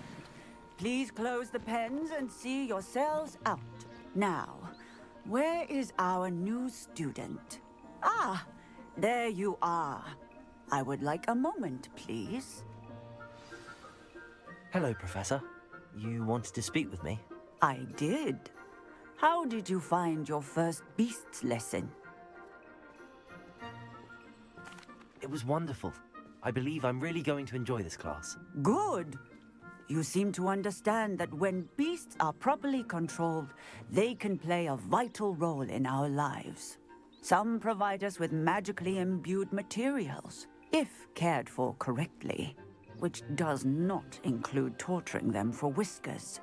Please close the pens and see yourselves out. Now, where is our new student? Ah, there you are. I would like a moment, please. Hello, Professor. You wanted to speak with me? I did. How did you find your first beasts lesson? It was wonderful. I believe I'm really going to enjoy this class. Good. You seem to understand that when beasts are properly controlled, they can play a vital role in our lives. Some provide us with magically imbued materials, if cared for correctly, which does not include torturing them for whiskers.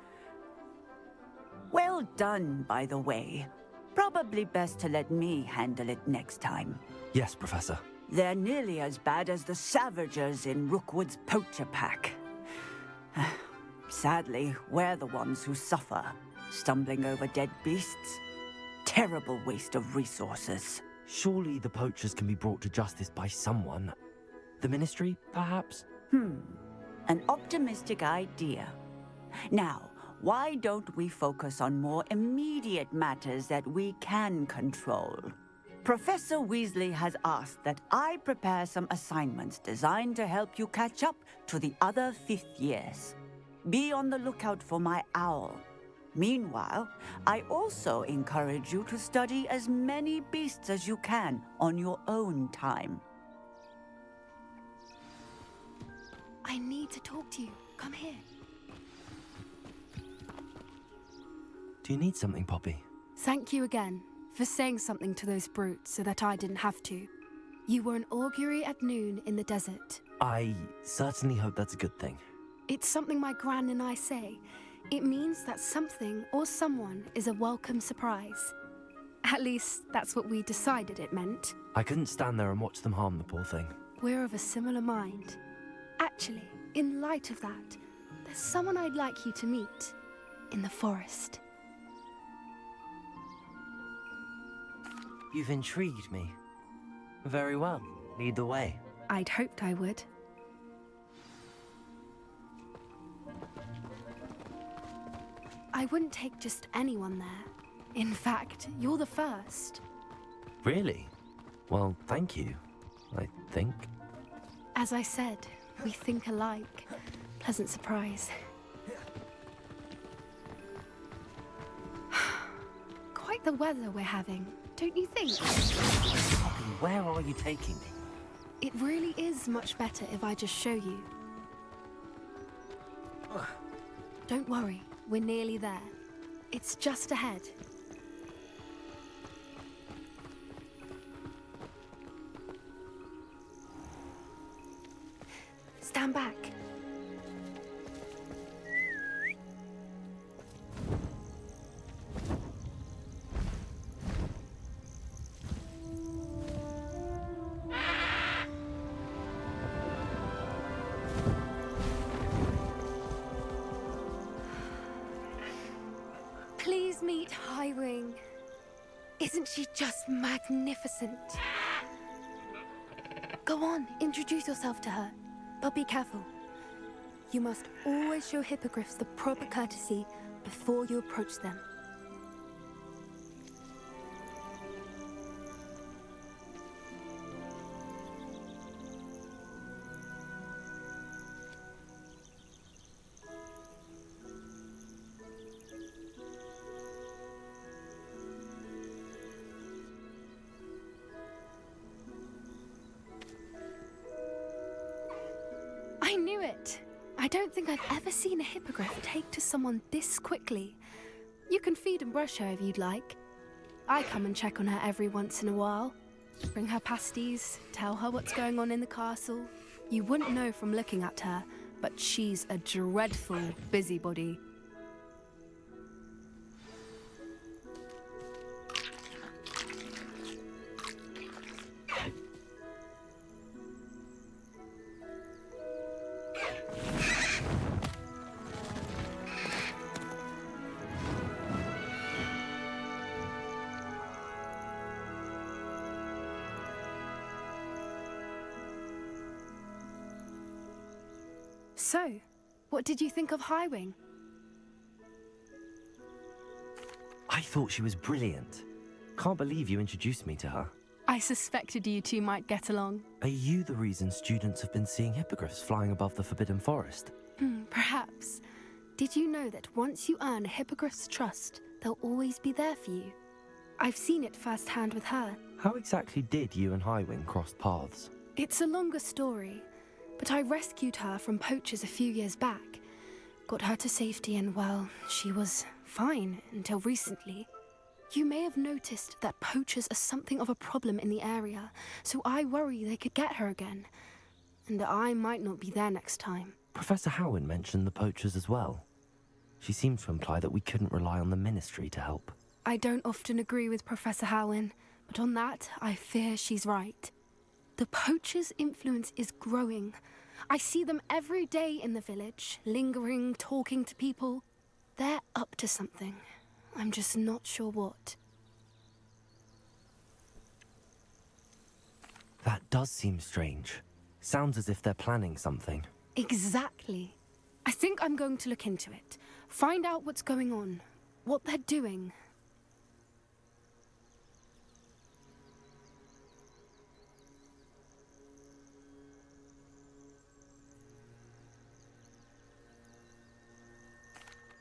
Well done, by the way. Probably best to let me handle it next time. Yes, Professor. They're nearly as bad as the Savagers in Rookwood's poacher pack. Sadly, we're the ones who suffer, stumbling over dead beasts. Terrible waste of resources. Surely the poachers can be brought to justice by someone. The Ministry, perhaps? An optimistic idea. Now, why don't we focus on more immediate matters that we can control? Professor Weasley has asked that I prepare some assignments designed to help you catch up to the other 5th years. Be on the lookout for my owl. Meanwhile, I also encourage you to study as many beasts as you can on your own time. I need to talk to you. Come here. Do you need something, Poppy? Thank you again for saying something to those brutes so that I didn't have to. You were an augury at noon in the desert. I certainly hope that's a good thing. It's something my gran and I say. It means that something or someone is a welcome surprise. At least, that's what we decided it meant. I couldn't stand there and watch them harm the poor thing. We're of a similar mind. Actually, in light of that, there's someone I'd like you to meet in the forest. You've intrigued me. Very well. Lead the way. I'd hoped I would. I wouldn't take just anyone there. In fact, you're the first. Really? Well, thank you, I think. As I said, we think alike. Pleasant surprise. Quite the weather we're having, don't you think? Poppy, where are you taking me? It really is much better if I just show you. Don't worry, we're nearly there. It's just ahead. Stand back. Please meet Highwing. Isn't she just magnificent? Go on, introduce yourself to her. But be careful. You must always show hippogriffs the proper courtesy before you approach them. I knew it! I don't think I've ever seen a hippogriff take to someone this quickly. You can feed and brush her if you'd like. I come and check on her every once in a while. Bring her pasties, tell her what's going on in the castle. You wouldn't know from looking at her, but she's a dreadful busybody. So, what did you think of Highwing? I thought she was brilliant. Can't believe you introduced me to her. I suspected you two might get along. Are you the reason students have been seeing hippogriffs flying above the Forbidden Forest? Perhaps. Did you know that once you earn a hippogriff's trust, they'll always be there for you? I've seen it firsthand with her. How exactly did you and Highwing cross paths? It's a longer story. but I rescued her from poachers a few years back. Got her to safety and, well, she was fine until recently. You may have noticed that poachers are something of a problem in the area, so I worry they could get her again. And I might not be there next time. Professor Howin mentioned the poachers as well. She seemed to imply that we couldn't rely on the Ministry to help. I don't often agree with Professor Howin, but on that, I fear she's right. The poachers' influence is growing. I see them every day in the village, lingering, talking to people. They're up to something. I'm just not sure what. That does seem strange. Sounds as if they're planning something. Exactly. I think I'm going to look into it. Find out what's going on, what they're doing.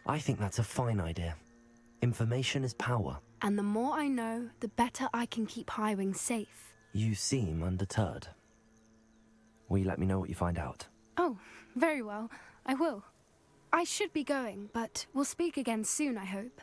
I think that's a fine idea. Information is power. And the more I know, the better I can keep Highwing safe. You seem undeterred. Will you let me know what you find out? Oh, very well. I will. I should be going, but we'll speak again soon, I hope.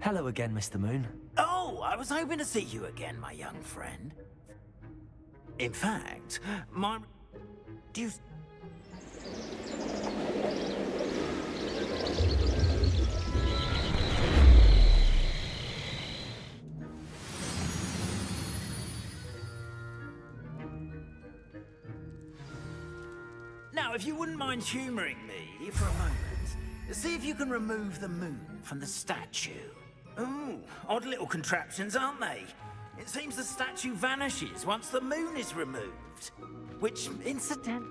Hello again, Mr. Moon. Oh, I was hoping to see you again, my young friend. In fact, do you... Now, if you wouldn't mind humouring me for a moment, see if you can remove the moon from the statue. Ooh, odd little contraptions, aren't they? It seems the statue vanishes once the moon is removed. Which, incidentally...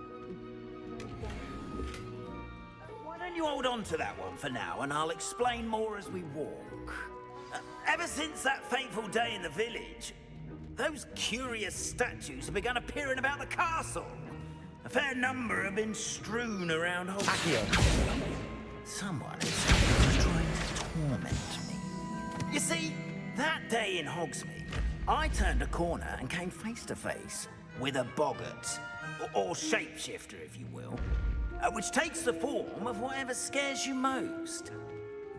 Why don't you hold on to that one for now, and I'll explain more as we walk. Ever since that fateful day in the village, those curious statues have begun appearing about the castle. A fair number have been strewn around Hogwarts. Someone is trying to torment me. You see, that day in Hogsmeade, I turned a corner and came face to face with a boggart, or shapeshifter, if you will, which takes the form of whatever scares you most.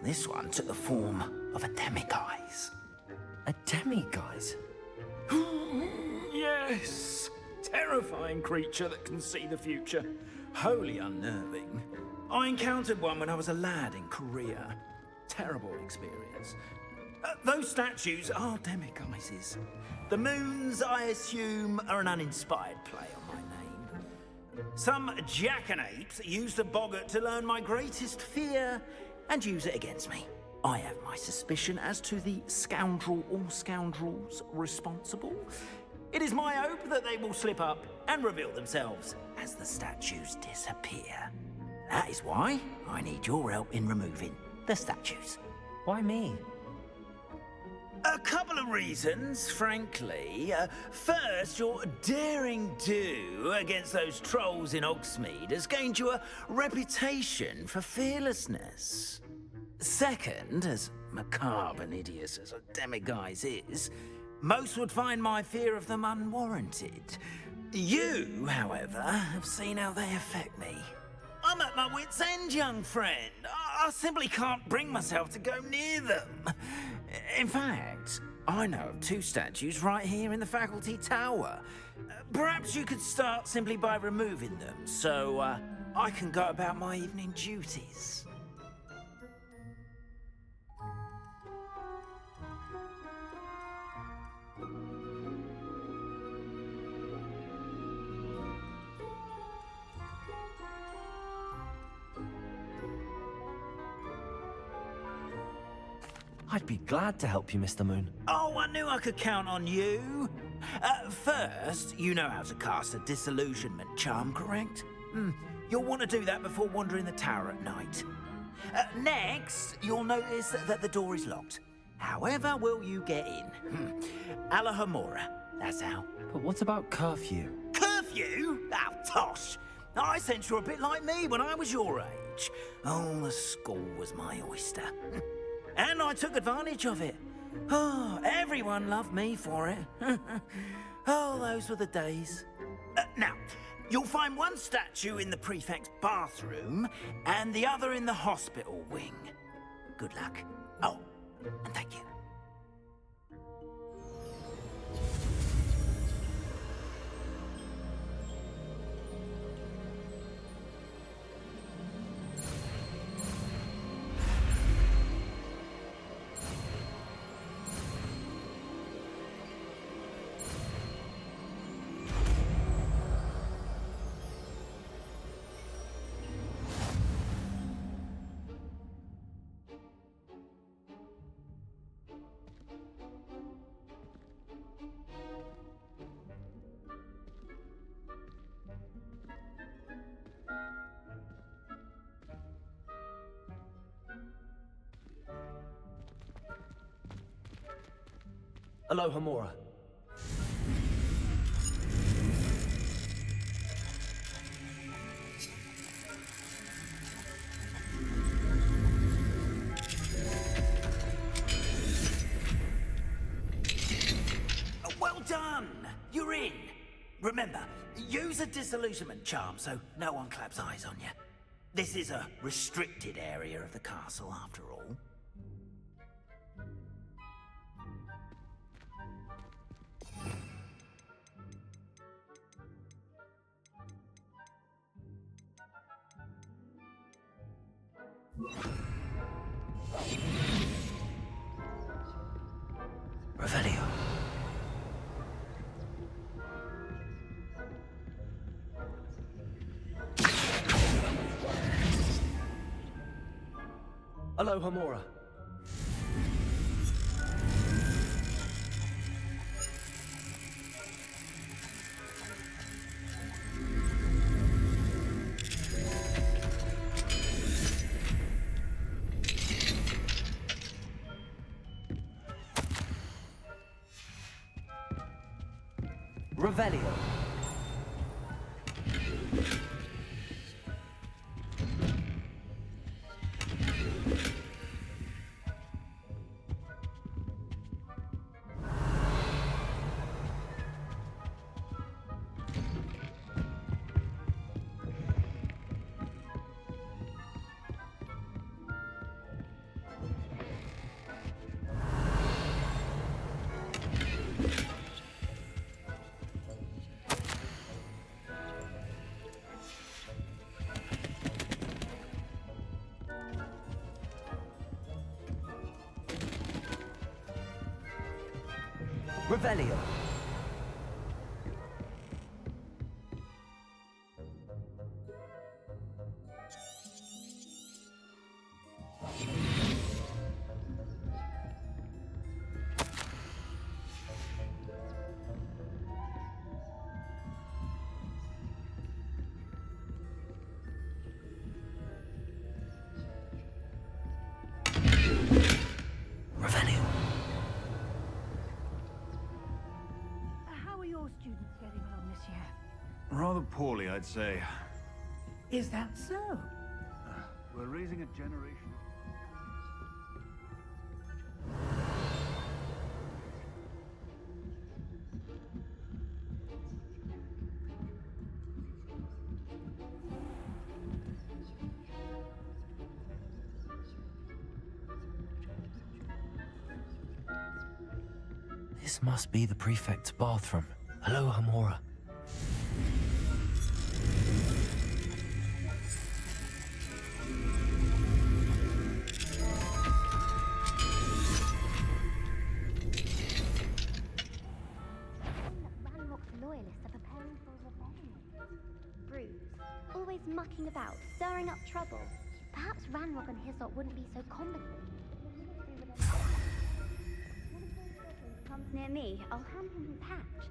This one took the form of a demiguise. A demiguise? Yes! Terrifying creature that can see the future. Wholly unnerving. I encountered one when I was a lad in Korea. Terrible experience. Those statues are demiguises. The moons, I assume, are an uninspired play on my name. Some jackanapes used a boggart to learn my greatest fear and use it against me. I have my suspicion as to the scoundrel or scoundrels responsible. It is my hope that they will slip up and reveal themselves as the statues disappear. That is why I need your help in removing the statues. Why me? A couple of reasons, frankly. First, your daring do against those trolls in Hogsmeade has gained you a reputation for fearlessness. Second, as macabre and hideous as a demiguise is, most would find my fear of them unwarranted. You, however, have seen how they affect me. I'm at my wit's end, young friend. I simply can't bring myself to go near them. In fact, I know of 2 statues right here in the faculty tower. Perhaps you could start simply by removing them, so I can go about my evening duties. I'd be glad to help you, Mr. Moon. Oh, I knew I could count on you. First, you know how to cast a disillusionment charm, correct? You'll want to do that before wandering the tower at night. Next, you'll notice that the door is locked. However will you get in? Alahomora, that's how. But what about curfew? Curfew? Oh, tosh. I sense you're a bit like me when I was your age. Oh, the school was my oyster. And I took advantage of it. Oh, everyone loved me for it. Oh, those were the days. Now, you'll find one statue in the prefect's bathroom and the other in the hospital wing. Good luck. Oh, and thank you. Alohomora. Well done! You're in. Remember, use a disillusionment charm so no one claps eyes on you. This is a restricted area of the castle, after all. Revelio. Alohomora. Revelio. Revelio. Revelio. How are your students getting along this year? Rather poorly, I'd say. Is that so? We're raising a generation. This must be the prefect's bathroom. Hello, Hamora. Ranrock's loyalists are preparing for a rebellion. Bruce, always mucking about, stirring up trouble. Perhaps Ranrock and his lot wouldn't be so competent. Comes near me, I'll hand him his hatch.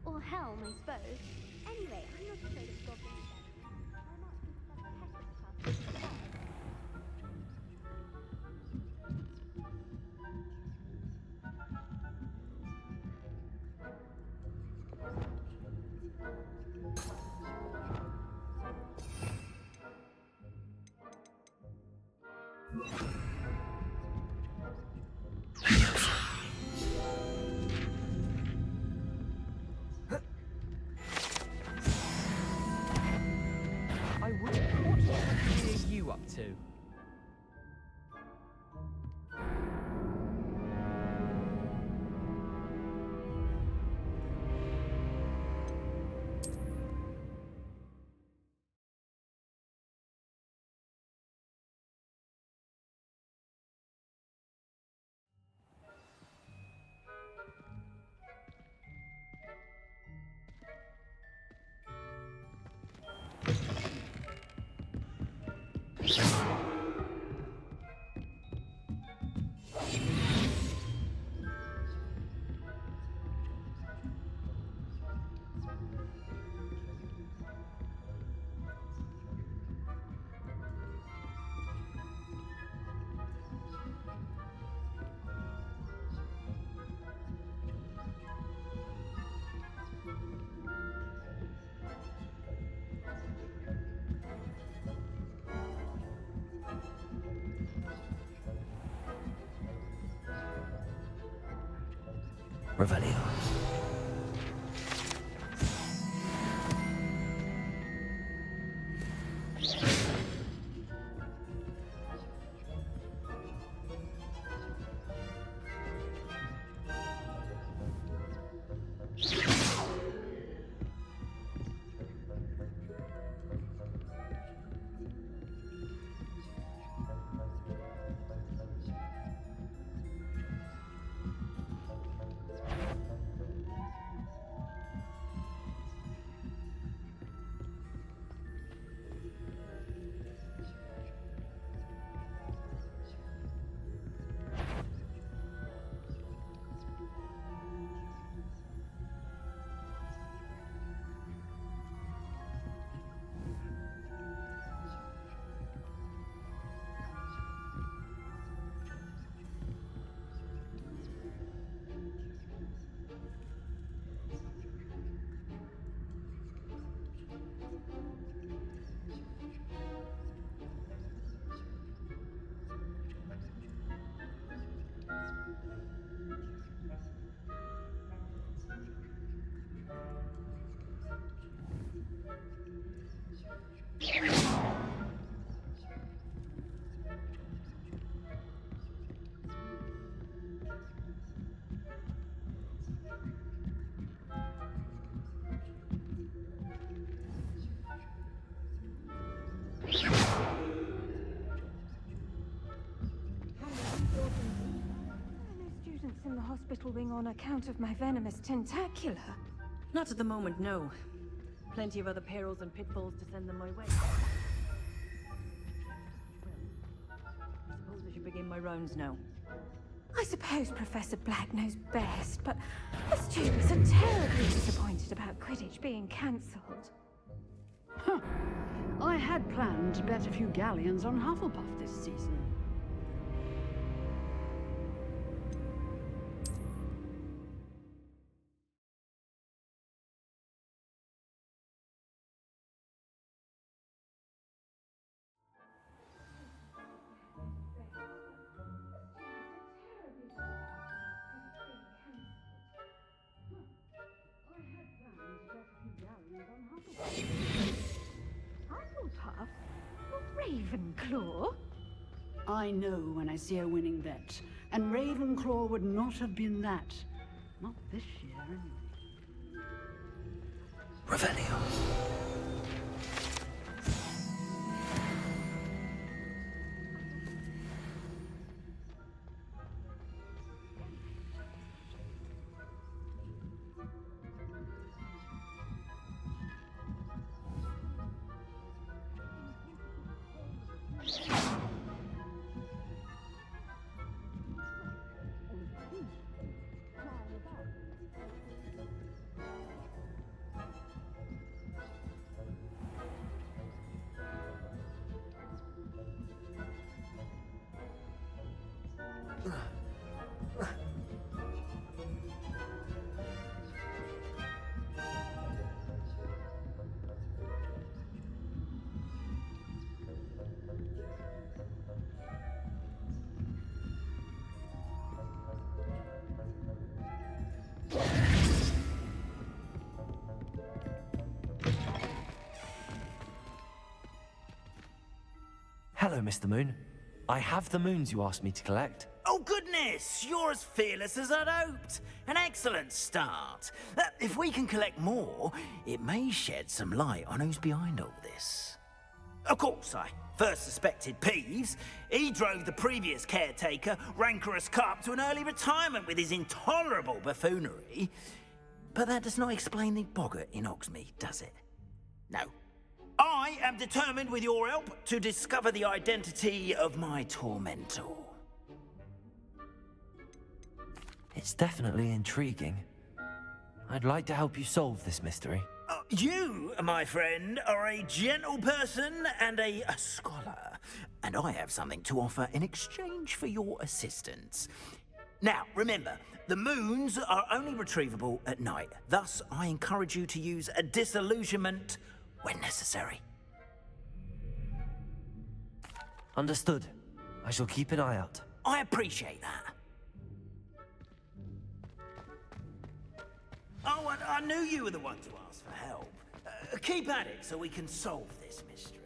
Or helm, I suppose. Anyway, I'm not afraid of goblins. I might be Professor Peppers' house. I would have thought, what are you up to? Revelio. Students in the hospital wing on account of my venomous tentacula. Not at the moment, no. Plenty of other perils and pitfalls to send them my way. Well, I suppose I should begin my rounds now. I suppose Professor Black knows best, but the students are terribly disappointed about Quidditch being cancelled. Huh. I had planned to bet a few galleons on Hufflepuff this season. Hufflepuff? Ravenclaw? I know when I see a winning bet, and Ravenclaw would not have been that. Not this year, anyway. Revelio. Hello, Mr. Moon. I have the moons you asked me to collect. Oh, goodness! You're as fearless as I'd hoped. An excellent start. If we can collect more, it may shed some light on who's behind all this. Of course, I first suspected Peeves. He drove the previous caretaker, Rancorous Carp, to an early retirement with his intolerable buffoonery. But that does not explain the boggart in Hogsmeade, does it? No. I am determined, with your help, to discover the identity of my tormentor. It's definitely intriguing. I'd like to help you solve this mystery. You, my friend, are a gentle person and a scholar, and I have something to offer in exchange for your assistance. Now, remember, the moons are only retrievable at night. Thus, I encourage you to use a disillusionment when necessary. Understood. I shall keep an eye out. I appreciate that. Oh, and I knew you were the one to ask for help. Keep at it so we can solve this mystery.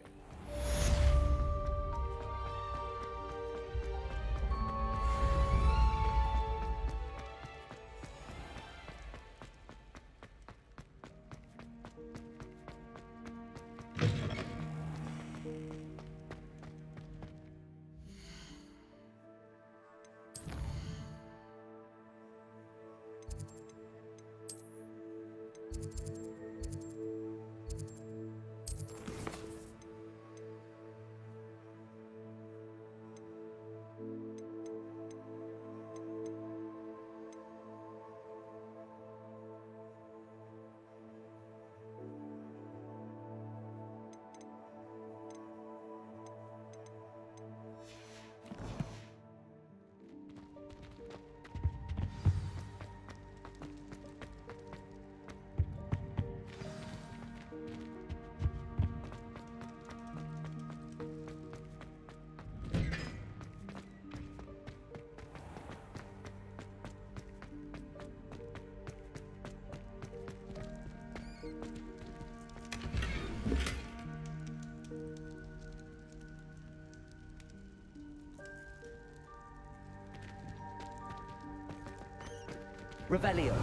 Revelio.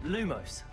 Lumos.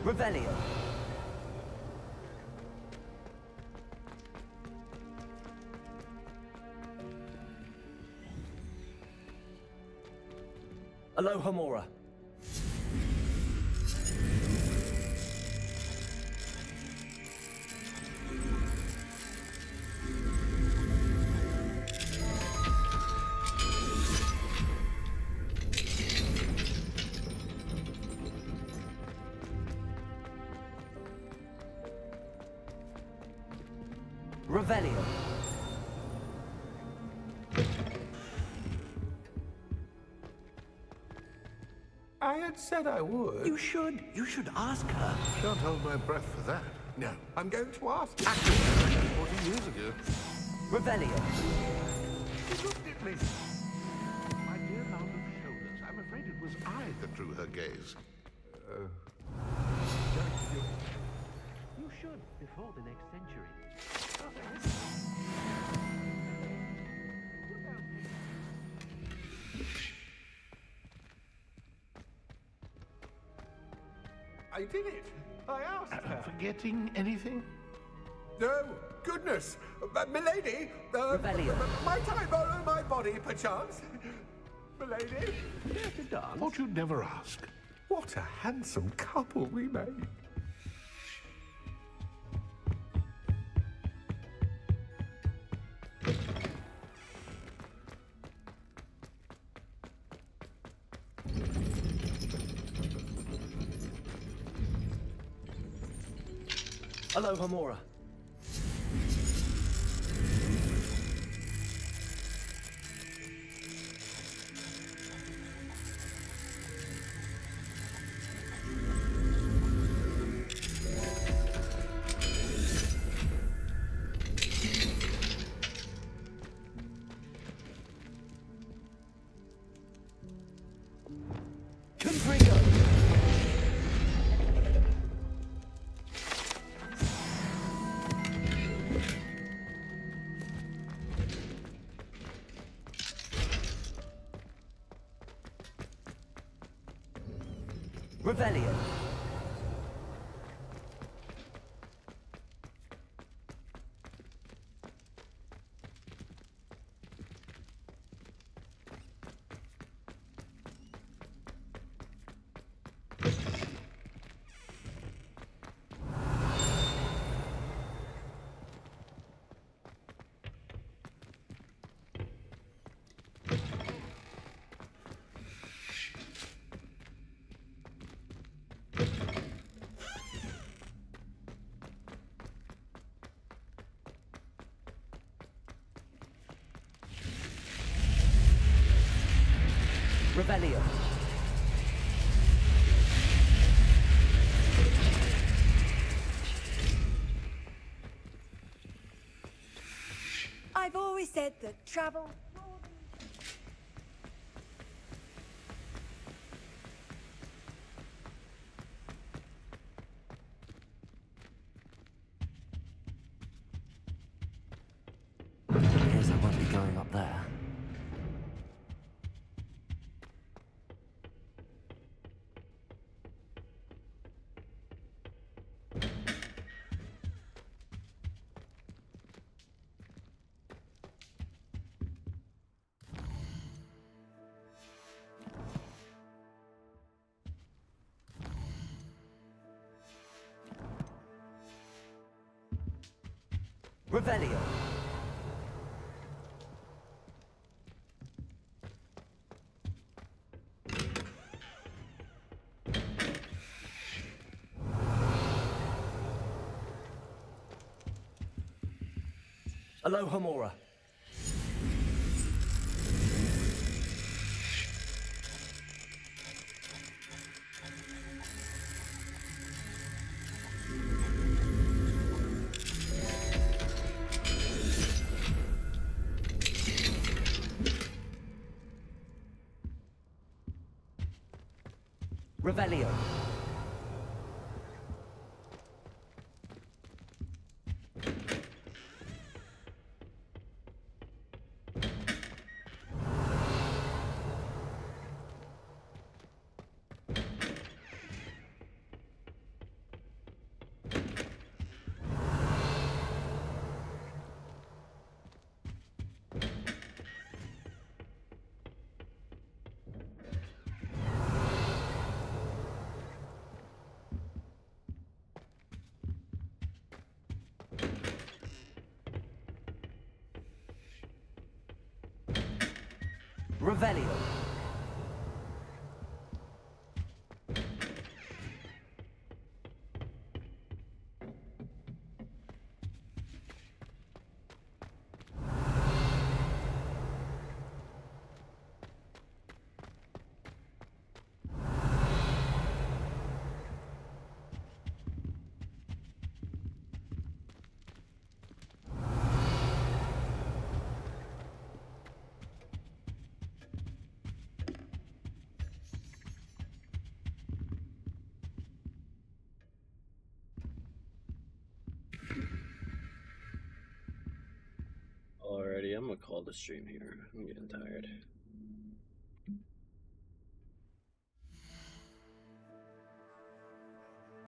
Revelio. Alohomora. Revelio. I had said I would. You should. You should ask her. Shan't hold my breath for that. No, I'm going to ask. Actually, I did 40 years ago. Revelio. She looked at me. My dear round of shoulders. I'm afraid it was I that drew her gaze. You should, before the next century. I did it. I asked her. Forgetting anything? No, goodness. Milady, Revelio. might I borrow my body, perchance? Milady? Dare to dance? Thought you'd never ask. What a handsome couple we made. Alohomora. Confringo. Revelio. Revelio. I've always said that travel... Appears I won't be going up there. Revelio. Alohomora. Revelio. Revelio. Alrighty, I'm gonna call the stream here. I'm getting tired.